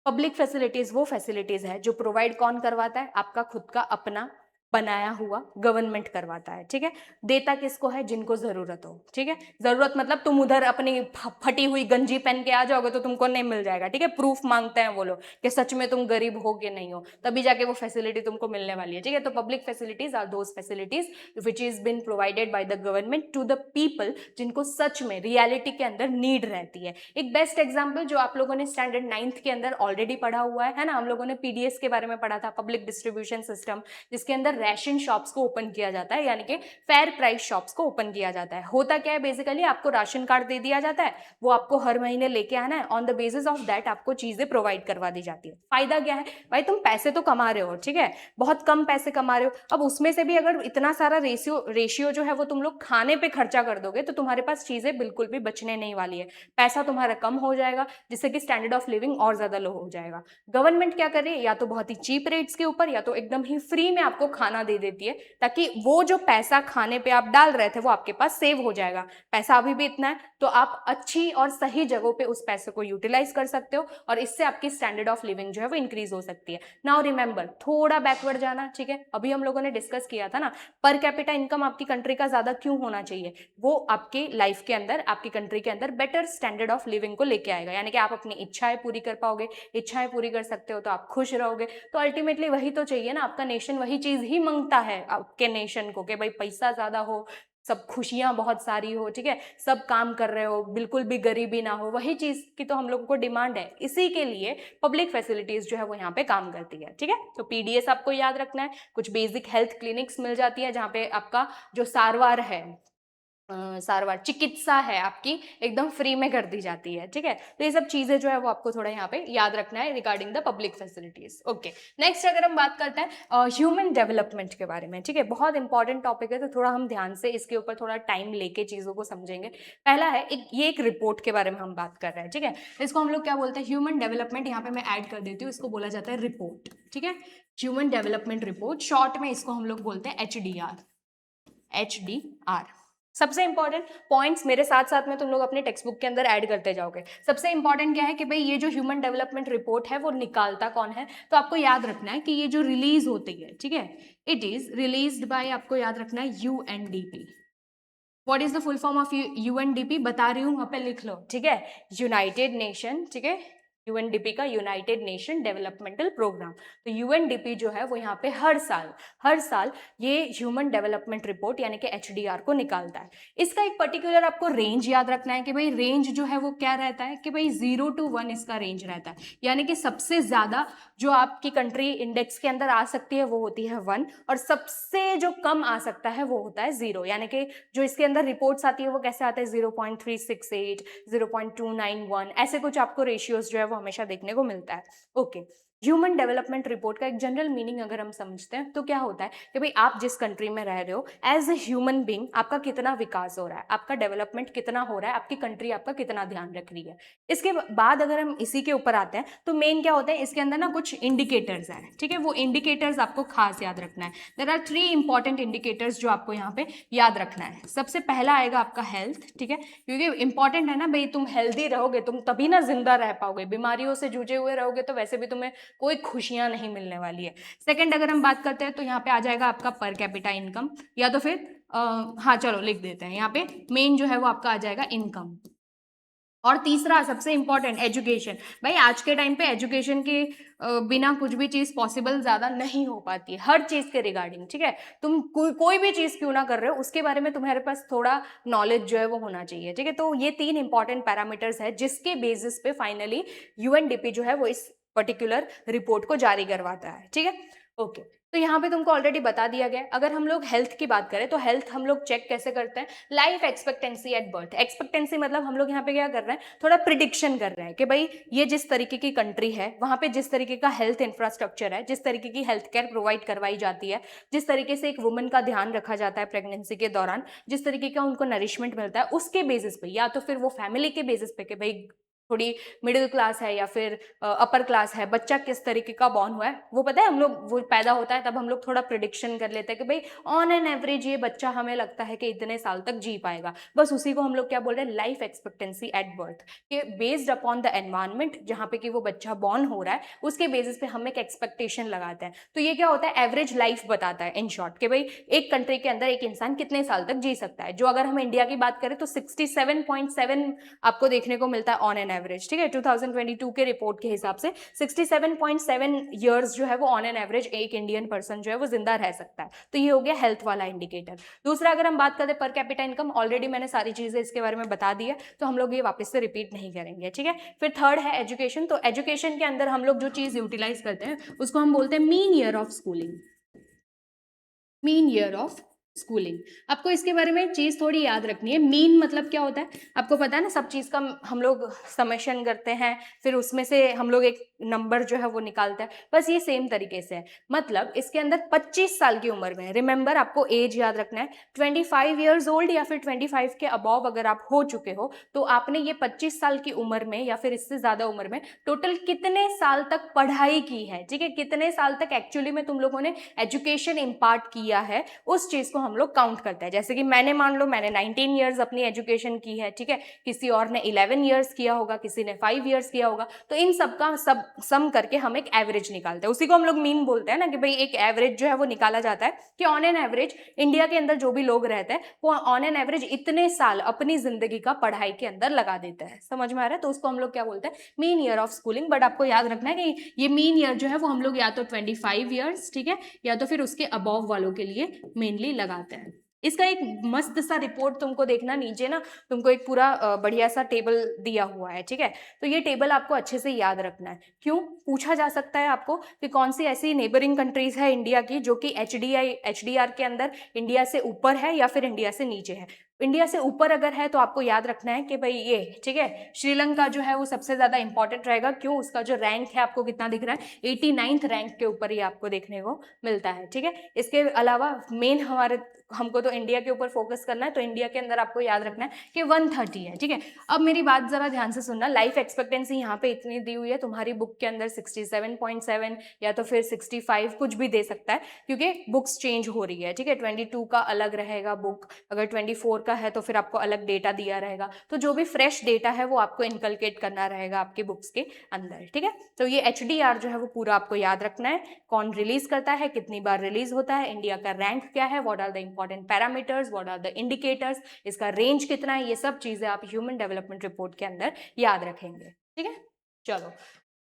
पब्लिक फैसिलिटीज है जो प्रोवाइड कौन करवाता है? आपका खुद का अपना बनाया हुआ गवर्नमेंट करवाता है, ठीक है। देता किसको है? जिनको जरूरत हो, ठीक है। जरूरत मतलब तुम उधर अपनी फटी हुई गंजी पहन के आ जाओगे तो तुमको नहीं मिल जाएगा, ठीक है। प्रूफ मांगते हैं वो लोग कि सच में तुम गरीब हो कि नहीं हो, तभी जाके वो फैसिलिटी तुमको मिलने वाली है, ठीक है। तो public facilities are those facilities which is bin provided by the government to the people, जिनको सच में रियलिटी के अंदर नीड रहती है। एक बेस्ट एग्जाम्पल जो आप लोगों ने स्टैंडर्ड 9th के अंदर ऑलरेडी पढ़ा हुआ है ना, हम लोगों ने पीडीएस के बारे में पढ़ा था, पब्लिक डिस्ट्रीब्यूशन सिस्टम, जिसके अंदर राशन शॉप्स को ओपन किया जाता है, यानी कि फेयर प्राइस शॉप्स को ओपन किया जाता है। होता क्या है बेसिकली, आपको राशन कार्ड दे दिया जाता है, वो आपको हर महीने लेके आना है, on the basis of that आपको चीजें प्रोवाइड करवा दी जाती है। फायदा क्या है भाई? तुम पैसे तो कमा रहे हो, ठीक है, बहुत कम पैसे कमा रहे हो, अब उसमें से भी अगर इतना सारा रेशियो जो है वो तुम लोग खाने पे खर्चा कर दोगे तो तुम्हारे पास चीजें बिल्कुल भी बचने नहीं वाली है, पैसा तुम्हारा कम हो जाएगा, जिससे कि स्टैंडर्ड ऑफ लिविंग और ज्यादा लो हो जाएगा। गवर्नमेंट क्या करे, या तो बहुत ही चीप रेट्स के ऊपर या तो एकदम ही फ्री में आपको खाना दे देती है, ताकि वो जो पैसा खाने पे आप डाल रहे थे वो आपके पास सेव हो जाएगा। पैसा अभी भी इतना है तो आप अच्छी और सही जगहों पे उस पैसे को यूटिलाइज कर सकते हो और इससे आपकी स्टैंडर्ड ऑफ लिविंग जो है वो इंक्रीज हो सकती है। नाउ रिमेंबर, थोड़ा बैकवर्ड जाना, ठीक है, अभी हम लोगों ने डिस्कस किया था ना, पर कैपिटा इनकम आपकी कंट्री का ज्यादा क्यों होना चाहिए? वो आपके लाइफ के अंदर, आपकी कंट्री के अंदर बेटर स्टैंडर्ड ऑफ लिविंग को लेके आएगा, यानी कि आप अपनी इच्छाएं पूरी कर पाओगे, इच्छाएं पूरी कर सकते हो तो आप खुश रहोगे। तो अल्टीमेटली वही तो चाहिए ना, आपका नेशन वही चीज ही मांगता है आपके नेशन को, कि भाई पैसा ज्यादा हो, सब खुशियां बहुत सारी हो, ठीक है, सब काम कर रहे हो, बिल्कुल भी गरीबी ना हो, वही चीज की तो हम लोगों को डिमांड है। इसी के लिए पब्लिक फैसिलिटीज जो है वो यहाँ पे काम करती है, ठीक है। तो पीडीएस आपको याद रखना है, कुछ बेसिक हेल्थ क्लिनिक्स मिल जाती है जहाँ पे आपका जो सारवार है, सारवार चिकित्सा है आपकी, एकदम फ्री में कर दी जाती है, ठीक है। तो ये सब चीजें जो है वो आपको थोड़ा यहाँ पे याद रखना है regarding the public facilities. Okay, next अगर हम बात करते हैं ह्यूमन डेवलपमेंट के बारे में, ठीक है, बहुत इंपॉर्टेंट टॉपिक है, तो थोड़ा हम ध्यान से इसके ऊपर थोड़ा टाइम लेके चीजों को समझेंगे। पहला है ये एक रिपोर्ट के बारे में हम बात कर रहे हैं, ठीक है। इसको हम लोग क्या बोलते हैं? ह्यूमन डेवलपमेंट, यहाँ पे मैं ऐड कर देती हूँ, इसको बोला जाता है रिपोर्ट, ठीक है। ह्यूमन डेवलपमेंट रिपोर्ट, शॉर्ट में इसको हम लोग बोलते हैं HDR। सबसे इंपॉर्टेंट पॉइंट्स मेरे साथ साथ में तुम लोग अपने टेक्स्ट बुक के अंदर ऐड करते जाओगे। सबसे इंपॉर्टेंट क्या है कि भाई ये जो ह्यूमन डेवलपमेंट रिपोर्ट है वो निकालता कौन है? तो आपको याद रखना है कि ये जो रिलीज होती है, ठीक है, इट इज रिलीज्ड बाय, आपको याद रखना है, UNDP। What is the full form of UNDP? बता रही हूं, वहां पे लिख लो, ठीक है, यूनाइटेड नेशन, ठीक है, UNDP का यूनाइटेड नेशन डेवलपमेंटल प्रोग्राम। तो UNDP जो है वो यहाँ पे हर साल ये ह्यूमन डेवलपमेंट रिपोर्ट यानी कि HDR को निकालता है। इसका एक पर्टिकुलर आपको रेंज याद रखना है कि भाई रेंज जो है वो क्या रहता है कि भाई 0 to 1 इसका रेंज रहता है, यानी कि सबसे ज्यादा जो आपकी कंट्री इंडेक्स के अंदर आ सकती है वो होती है 1, और सबसे जो कम आ सकता है वो होता है 0, यानी कि जो इसके अंदर रिपोर्ट्स आती है वो कैसे आते हैं? 0.368, 0.291, ऐसे कुछ आपको रेशियोज जो है वो हमेशा देखने को मिलता है। ओके, ह्यूमन डेवलपमेंट रिपोर्ट का एक जनरल मीनिंग अगर हम समझते हैं तो क्या होता है कि भाई आप जिस कंट्री में रह रहे हो, एज ए ह्यूमन बींग आपका कितना विकास हो रहा है, आपका डेवलपमेंट कितना हो रहा है, आपकी कंट्री आपका कितना ध्यान रख रही है। इसके बाद अगर हम इसी के ऊपर आते हैं तो मेन क्या होता है, इसके अंदर ना कुछ इंडिकेटर्स हैं, ठीक है, वो इंडिकेटर्स आपको खास याद रखना है। देयर आर 3 इंपॉर्टेंट इंडिकेटर्स जो आपको यहाँ पे याद रखना है। सबसे पहला आएगा आपका हेल्थ, ठीक है, क्योंकि इंपॉर्टेंट है ना भाई, तुम हेल्दी रहोगे तुम तभी ना जिंदा रह पाओगे, बीमारियों से जूझे हुए रहोगे तो वैसे भी तुम्हें कोई खुशियां नहीं मिलने वाली है। सेकंड अगर हम बात करते हैं तो यहाँ पे आ जाएगा आपका पर कैपिटा इनकम, या तो फिर हाँ चलो लिख देते हैं, यहाँ पे मेन जो है वो आपका आ जाएगा इनकम। और तीसरा सबसे इंपॉर्टेंट एजुकेशन। भाई आज के टाइम पे एजुकेशन के बिना कुछ भी चीज पॉसिबल ज्यादा नहीं हो पाती है, हर चीज के रिगार्डिंग, ठीक है। तुम कोई भी चीज क्यों ना कर रहे हो उसके बारे में तुम्हारे पास थोड़ा नॉलेज जो है वो होना चाहिए, ठीक है। तो ये 3 इंपॉर्टेंट पैरामीटर्स है जिसके बेसिस पे फाइनली UNDP जो है वो इस पर्टिकुलर रिपोर्ट को जारी करवाता है, ठीक है। ओके, तो यहाँ पे तुमको ऑलरेडी बता दिया गया है। अगर हम लोग हेल्थ की बात करें तो हेल्थ हम लोग चेक कैसे करते हैं, life expectancy at birth. Expectancy मतलब हम लोग यहाँ पे क्या कर रहे हैं, थोड़ा प्रिडिक्शन कर रहे हैं कि भाई ये जिस तरीके की कंट्री है वहाँ पे जिस तरीके का हेल्थ इंफ्रास्ट्रक्चर है, जिस तरीके की हेल्थ केयर प्रोवाइड करवाई जाती है, जिस तरीके से एक वुमन का ध्यान रखा जाता है प्रेगनेंसी के दौरान, जिस तरीके का उनको नरिशमेंट मिलता है, उसके बेसिस पे या तो फिर वो फैमिली के बेसिस पे कि भाई थोड़ी मिडिल क्लास है या फिर अपर क्लास है, बच्चा किस तरीके का बॉर्न हुआ है वो पता है, हम लोग वो पैदा होता है तब हम लोग थोड़ा प्रिडिक्शन कर लेते हैं कि भाई ऑन एन एवरेज ये बच्चा हमें लगता है कि इतने साल तक जी पाएगा। बस उसी को हम लोग क्या बोल रहे हैं, लाइफ एक्सपेक्टेंसी एट बर्थ, कि बेस्ड अपॉन द एनवायरमेंट जहाँ पे कि वो बच्चा बॉर्न हो रहा है उसके बेसिस पे हम एक एक्सपेक्टेशन लगाते हैं। तो ये क्या होता है, एवरेज लाइफ बताता है इन शॉर्ट, कि भाई एक कंट्री के अंदर एक इंसान कितने साल तक जी सकता है। जो अगर हम इंडिया की बात करें तो 67.7 आपको देखने को मिलता है ऑन एन एवरेज, ठीक है। 2022 के रिपोर्ट के हिसाब से 67.7 ईयर्स जो है वो ऑन एन एवरेज एक इंडियन पर्सन जो है वो जिंदा रह सकता है। तो ये हो गया हेल्थ वाला इंडिकेटर। दूसरा अगर हम बात करें पर कैपिटा इनकम, ऑलरेडी मैंने सारी चीजें इसके बारे में बता दी है तो हम लोग ये वापस से रिपीट नहीं करेंगे, ठीक है। फिर थर्ड है एजुकेशन। तो एजुकेशन के अंदर हम लोग जो चीज यूटिलाइज करते हैं उसको हम बोलते हैं mean year of schooling. Mean year of schooling, आपको इसके बारे में चीज थोड़ी याद रखनी है। मीन मतलब क्या होता है, आपको पता है ना, सब चीज का हम लोग समेशन करते हैं, फिर उसमें से हम लोग एक नंबर जो है वो निकालते हैं, बस ये सेम तरीके से है। मतलब इसके अंदर 25 साल की उम्र में, रिमेंबर आपको एज याद रखना है, 25 ईयर्स ओल्ड या फिर 25 के अबव अगर आप हो चुके हो तो आपने ये 25 साल की उम्र में या फिर इससे ज्यादा उम्र में टोटल कितने साल तक पढ़ाई की है, ठीक है, कितने साल तक एक्चुअली में तुम लोगों ने एजुकेशन इम्पार्ट किया है, उस चीज को हम लोग काउंट करते हैं। जैसे कि मैंने मान लो मैंने 19 ईयर्स अपनी एजुकेशन की है, ठीक है, किसी और ने 11 ईयर्स किया होगा, किसी ने 5 ईयर्स किया होगा, तो इन सब का सब सम करके हम एक एवरेज निकालते हैं। उसी को हम लोग मीन बोलते हैं ना, कि भाई एक एवरेज जो है वो निकाला जाता है कि ऑन एन एवरेज इंडिया के अंदर जो भी लोग रहते हैं वो ऑन एन एवरेज इतने साल अपनी जिंदगी का पढ़ाई के अंदर लगा देते हैं। समझ में आ रहा है? तो उसको हम लोग क्या बोलते हैं, mean year of schooling. But आपको याद रखना है कि ये मीन ईयर जो है वो हम लोग या तो 25 ईयर्स, ठीक है, या तो फिर उसके अबव वालों के लिए मेनली लगाते हैं। इसका एक मस्त सा रिपोर्ट तुमको देखना, नीचे ना तुमको एक पूरा बढ़िया सा टेबल दिया हुआ है, ठीक है। तो ये टेबल आपको अच्छे से याद रखना है। क्यों पूछा जा सकता है आपको कि कौन सी ऐसी नेबरिंग कंट्रीज है इंडिया की जो कि एचडीआर के अंदर इंडिया से ऊपर है या फिर इंडिया से नीचे है। इंडिया से ऊपर अगर है तो आपको याद रखना है कि भाई ये, ठीक है, श्रीलंका जो है वो सबसे ज्यादा इंपॉर्टेंट रहेगा। क्यों, उसका जो रैंक है आपको कितना दिख रहा है, 89th रैंक के ऊपर ही आपको देखने को मिलता है, ठीक है। इसके अलावा मेन हमको तो इंडिया के ऊपर फोकस करना है, तो इंडिया के अंदर आपको याद रखना है कि 130 है, ठीक है। अब मेरी बात जरा ध्यान से सुनना, लाइफ एक्सपेक्टेंसी यहाँ पे इतनी दी हुई है, तुम्हारी बुक के अंदर 67.7 या तो फिर 65 कुछ भी दे सकता है, क्योंकि बुक्स चेंज हो रही है, ठीक है। 22 का अलग रहेगा बुक, अगर 24 का है तो फिर आपको अलग डेटा दिया रहेगा। तो जो भी फ्रेश डेटा है वो आपको इनकलकेट करना रहेगा आपकी बुक्स के अंदर, ठीक है। तो ये एचडीआर जो है वो पूरा आपको याद रखना है, कौन रिलीज करता है, कितनी बार रिलीज होता है, इंडिया का रैंक क्या है, what are the important parameters, what are the indicators, इसका रेंज कितना है, ये सब चीजें आप ह्यूमन डेवलपमेंट रिपोर्ट के अंदर याद रखेंगे, ठीक है। चलो,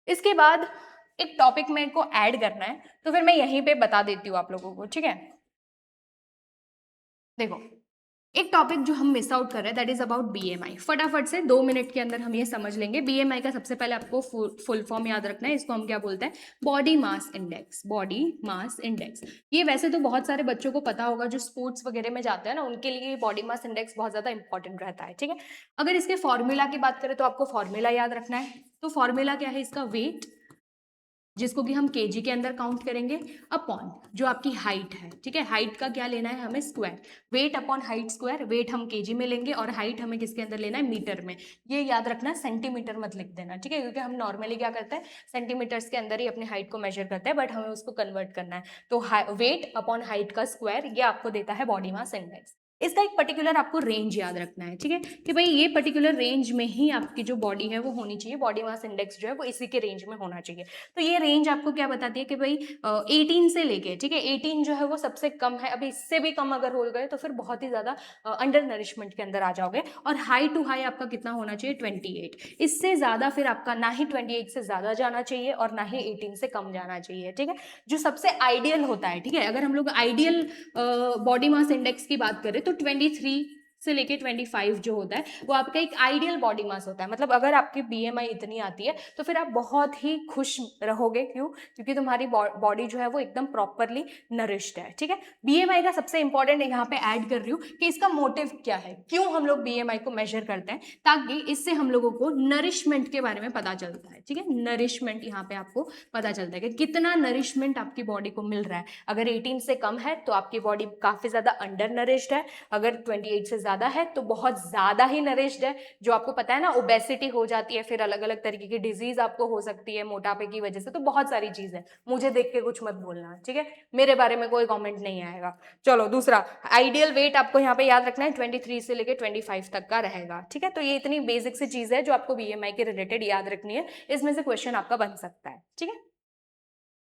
इसके बाद एक टॉपिक मेरे को ऐड करना है, तो फिर मैं यहीं पे बता देती हूँ आप लोगों को, ठीक है। देखो, एक टॉपिक जो हम मिस आउट कर रहे हैं दैट इज अबाउट बीएमआई। फटाफट से 2 मिनट के अंदर हम ये समझ लेंगे। बीएमआई का सबसे पहले आपको फुल फॉर्म याद रखना है, इसको हम क्या बोलते हैं, body mass index. Body mass index, ये वैसे तो बहुत सारे बच्चों को पता होगा जो स्पोर्ट्स वगैरह में जाते हैं ना, उनके लिए बॉडी मास इंडेक्स बहुत ज्यादा इंपॉर्टेंट रहता है, ठीक है। अगर इसके फॉर्मूला की बात करें तो आपको फॉर्मूला याद रखना है। तो फॉर्मूला क्या है इसका, वेट, जिसको कि हम केजी के अंदर काउंट करेंगे, अपॉन जो आपकी हाइट है, ठीक है, हाइट का क्या लेना है हमें, square, weight upon height square, weight हम केजी में लेंगे और हाइट हमें किसके अंदर लेना है, मीटर में। ये याद रखना, सेंटीमीटर मत लिख देना, ठीक है, क्योंकि हम नॉर्मली क्या करते हैं, सेंटीमीटर्स के अंदर ही अपनी हाइट को मेजर करते हैं, बट हमें उसको कन्वर्ट करना है। तो वेट अपॉन हाइट का स्क्वायर, ये आपको देता है बॉडी मास इंडेक्स। इसका एक पर्टिकुलर आपको रेंज याद रखना है, ठीक है, कि भाई ये पर्टिकुलर रेंज में ही आपकी जो बॉडी है वो होनी चाहिए, बॉडी मास इंडेक्स जो है वो इसी के रेंज में होना चाहिए। तो ये रेंज आपको क्या बताती है कि भाई 18 से लेके, ठीक है, 18 जो है वो सबसे कम है, अभी इससे भी कम अगर हो गए तो फिर बहुत ही ज्यादा अंडर नरिशमेंट के अंदर आ जाओगे। और हाई टू हाई आपका कितना होना चाहिए, 28, इससे ज्यादा फिर आपका ना ही 28 से ज्यादा जाना चाहिए और ना ही 18 से कम जाना चाहिए, ठीक है। जो सबसे आइडियल होता है, ठीक है, अगर हम लोग आइडियल बॉडी मास इंडेक्स की बात करें तो 23 से लेके 25 जो होता है वो आपका एक आइडियल बॉडी मास होता है। मतलब अगर आपकी बीएमआई इतनी आती है तो फिर आप बहुत ही खुश रहोगे। क्यों? क्योंकि तुम्हारी बॉडी जो है वो एकदम प्रॉपरली नरिश्ड है। ठीक है, बीएमआई का सबसे इंपॉर्टेंट यहाँ पे ऐड कर रही हूँ कि इसका मोटिव क्या है, क्यों हम लोग बीएमआई को मेजर करते हैं, ताकि इससे हम लोगों को नरिशमेंट के बारे में पता चलता है। ठीक है, नरिशमेंट यहाँ पे आपको पता चलता है कि कितना नरिशमेंट आपकी बॉडी को मिल रहा है। अगर 18 से कम है तो आपकी बॉडी काफी ज्यादा अंडर नरिश्ड है, अगर 28 से ज्यादा है तो बहुत ज्यादा ही नरिश्ड है। जो आपको पता है ना, ओबेसिटी हो जाती है, फिर अलग अलग तरीके की डिजीज आपको हो सकती है मोटापे की वजह से। तो बहुत सारी चीज है, मुझे देख के कुछ मत बोलना। ठीक है, मेरे बारे में कोई कमेंट नहीं आएगा। चलो दूसरा, आइडियल वेट आपको यहाँ पे याद रखना है 23 से लेके 25 तक का रहेगा। ठीक है, तो ये इतनी बेसिक सी चीज है जो आपको बीएमआई के रिलेटेड याद रखनी है, इसमें से क्वेश्चन आपका बन सकता है। ठीक है,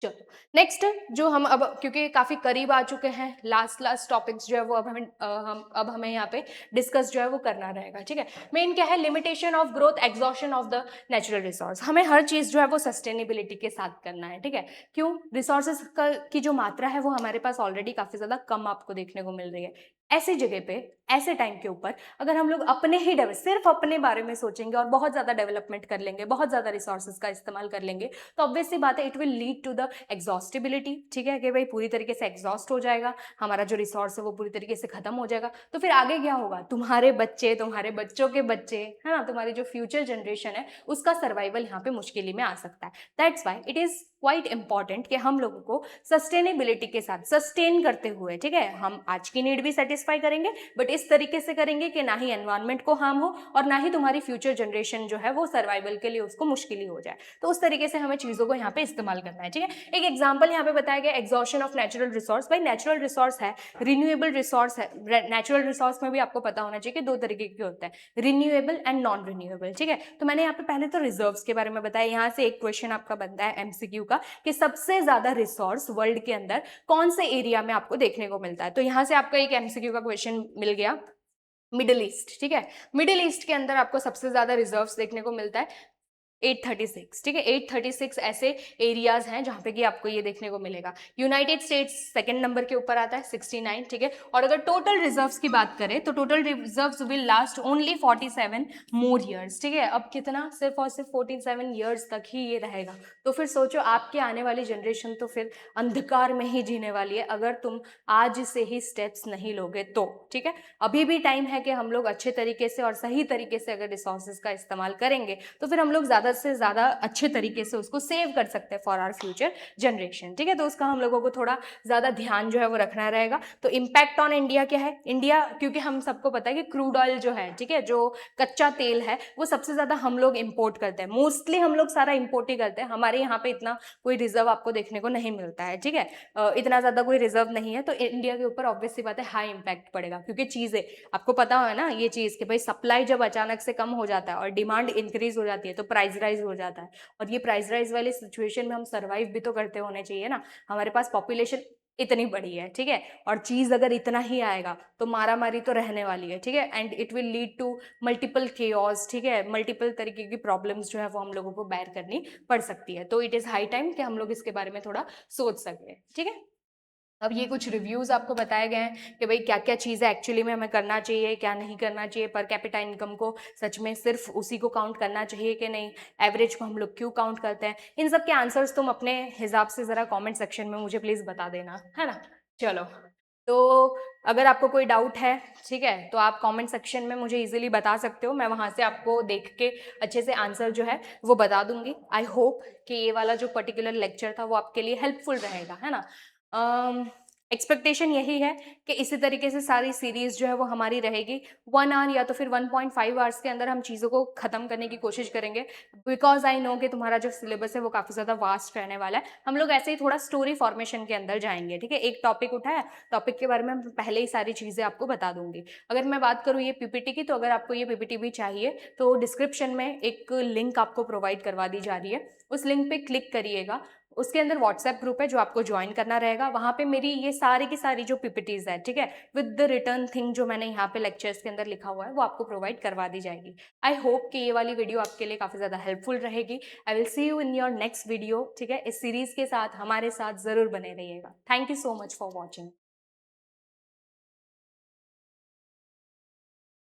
चलो नेक्स्ट जो हम अब, क्योंकि काफी करीब आ चुके हैं, लास्ट टॉपिक्स जो है वो अब हमें यहाँ पे डिस्कस जो है वो करना रहेगा। ठीक है, मेन क्या है, limitation of growth, exhaustion of the natural resource. हमें हर चीज जो है वो सस्टेनेबिलिटी के साथ करना है। ठीक है, क्यों? रिसोर्सेज की जो मात्रा है वो हमारे पास ऑलरेडी काफी ज्यादा कम आपको देखने को मिल रही है। ऐसी जगह पे, ऐसे टाइम के ऊपर अगर हम लोग अपने ही सिर्फ अपने बारे में सोचेंगे और बहुत ज्यादा डेवलपमेंट कर लेंगे, बहुत ज्यादा रिसोर्सेज का इस्तेमाल कर लेंगे, तो ऑब्वियस सी बात है, it will lead to the exhaustibility. ठीक है, कि भाई पूरी तरीके से एग्जॉस्ट हो जाएगा हमारा जो रिसोर्स है, वो पूरी तरीके से खत्म हो जाएगा। तो फिर आगे क्या होगा? तुम्हारे बच्चे, तुम्हारे बच्चों के बच्चे, है ना, तुम्हारी जो फ्यूचर जनरेशन है उसका सर्वाइवल यहाँ पे मुश्किल में आ सकता है। That's why it is quite important कि हम लोगों को सस्टेनेबिलिटी के साथ सस्टेन करते हुए, ठीक है, हम आज की नीड भी सेटिस्फाई करेंगे, बट इस तरीके से करेंगे कि ना ही एनवायरमेंट को हार्म हो और ना ही तुम्हारी फ्यूचर जनरेशन जो है वो सर्वाइवल के लिए उसको मुश्किल ही हो जाए। तो उस तरीके से हमें चीजों को यहाँ पे इस्तेमाल करना है। ठीक है, एक एग्जाम्पल यहाँ पे बताया गया, एग्जॉशन ऑफ नेचुरल रिसोर्स। भाई नेचुरल रिसोर्स है, रिन्यूएबल रिसोर्स है। नेचुरल रिसोर्स में भी आपको पता होना चाहिए कि दो तरीके के होते हैं, रिन्यूएबल एंड नॉन रिन्यूएबल। ठीक है, तो मैंने यहाँ पे पहले तो रिजर्व्स के बारे में बताया। यहाँ से एक क्वेश्चन आपका बनता है एमसीक्यू का कि सबसे ज्यादा रिसोर्स वर्ल्ड के अंदर कौन से एरिया में आपको देखने को मिलता है। तो यहाँ से आपका एक एमसीक्यू का क्वेश्चन मिल गया, मिडिल ईस्ट। ठीक है, मिडिल ईस्ट के अंदर आपको सबसे ज्यादा रिजर्व्स देखने को मिलता है 836। ठीक है, 836 ऐसे एरियाज हैं जहां पे कि आपको ये देखने को मिलेगा। यूनाइटेड स्टेट्स सेकंड नंबर के ऊपर आता है 69। ठीक है, और अगर टोटल रिजर्व्स की बात करें तो total reserves will last only 47 more years. ठीक है, अब कितना? सिर्फ और सिर्फ 47 ईयर्स तक ही ये रहेगा। तो फिर सोचो, आपके आने वाली जनरेशन तो फिर अंधकार में ही जीने वाली है अगर तुम आज से ही स्टेप्स नहीं लोगे तो। ठीक है, अभी भी टाइम है कि हम लोग अच्छे तरीके से और सही तरीके से अगर रिसोर्सेज का इस्तेमाल करेंगे तो फिर हम लोग ज्यादा से ज्यादा अच्छे तरीके से उसको सेव कर सकते हैं फॉर आवर फ्यूचर जनरेशन। ठीक है, तो उसका हम लोगों को थोड़ा ज्यादा ध्यान जो है वो रखना रहेगा। तो इम्पैक्ट ऑन इंडिया क्या है? इंडिया, क्योंकि हम सबको पता है कि क्रूड ऑयल जो है, ठीक है, जो कच्चा तेल है, वो सबसे ज्यादा हम लोग इंपोर्ट करते हैं। मोस्टली हम लोग सारा इंपोर्ट ही करते हैं। हमारे यहाँ पे इतना कोई रिजर्व आपको देखने को नहीं मिलता है। ठीक है, इतना ज्यादा कोई रिजर्व नहीं है, तो इंडिया के ऊपर ऑब्वियस सी बात है हाई इंपैक्ट पड़ेगा। क्योंकि चीजें आपको पता है ना, ये चीज कि भाई सप्लाई जब अचानक से कम हो जाता है और डिमांड इंक्रीज हो जाती है तो प्राइस राइज हो जाता है। और ये प्राइस राइज वाली सिचुएशन में हम सर्वाइव भी तो करते होने चाहिए ना। हमारे पास पॉपुलेशन इतनी बड़ी है, ठीक है, और चीज अगर इतना ही आएगा तो मारा मारी तो रहने वाली है। ठीक है, and it will lead to multiple chaos. ठीक है, मल्टीपल तरीके की प्रॉब्लम्स जो है वो हम लोगों को बेयर करनी पड़ सकती है। तो इट इज हाई टाइम कि हम लोग इसके बारे में थोड़ा सोच सकें। ठीक है, अब ये कुछ रिव्यूज आपको बताए गए हैं कि भाई क्या क्या चीज़ें एक्चुअली में हमें करना चाहिए, क्या नहीं करना चाहिए। पर कैपिटा इनकम को सच में सिर्फ उसी को काउंट करना चाहिए कि नहीं, एवरेज को हम लोग क्यों काउंट करते हैं। इन सब के आंसर्स तुम अपने हिसाब से ज़रा कमेंट सेक्शन में मुझे प्लीज़ बता देना, है ना। चलो, तो अगर आपको कोई डाउट है, ठीक है, तो आप कमेंट सेक्शन में मुझे इजीली बता सकते हो। मैं वहाँ से आपको देख के अच्छे से आंसर जो है वो बता दूंगी। आई होप कि ये वाला जो पर्टिकुलर लेक्चर था वो आपके लिए हेल्पफुल रहेगा, है ना। एक्सपेक्टेशन यही है कि इसी तरीके से सारी सीरीज जो है वो हमारी रहेगी। 1 आवर या तो फिर 1.5 आवर्स के अंदर हम चीज़ों को ख़त्म करने की कोशिश करेंगे, बिकॉज आई नो कि तुम्हारा जो सिलेबस है वो काफ़ी ज़्यादा वास्ट रहने वाला है। हम लोग ऐसे ही थोड़ा स्टोरी फॉर्मेशन के अंदर जाएंगे। ठीक है, एक टॉपिक उठाया, टॉपिक के बारे में मैं पहले ही सारी चीज़ें आपको बता दूंगी। अगर मैं बात करूँ ये पीपीटी की, तो अगर आपको ये पीपीटी भी चाहिए तो डिस्क्रिप्शन में एक लिंक आपको प्रोवाइड करवा दी जा रही है, उस लिंक पे क्लिक करिएगा। उसके अंदर व्हाट्सएप ग्रुप है जो आपको ज्वाइन करना रहेगा। वहाँ पे मेरी ये सारी की सारी जो पीपीटीज है, ठीक है, विद द रिटर्न थिंग जो मैंने यहाँ पे लेक्चर्स के अंदर लिखा हुआ है वो आपको प्रोवाइड करवा दी जाएगी। आई होप कि ये वाली वीडियो आपके लिए काफ़ी ज़्यादा हेल्पफुल रहेगी। I will see you in your next video. ठीक है, इस सीरीज के साथ हमारे साथ ज़रूर बने रहिएगा। Thank you so much for watching.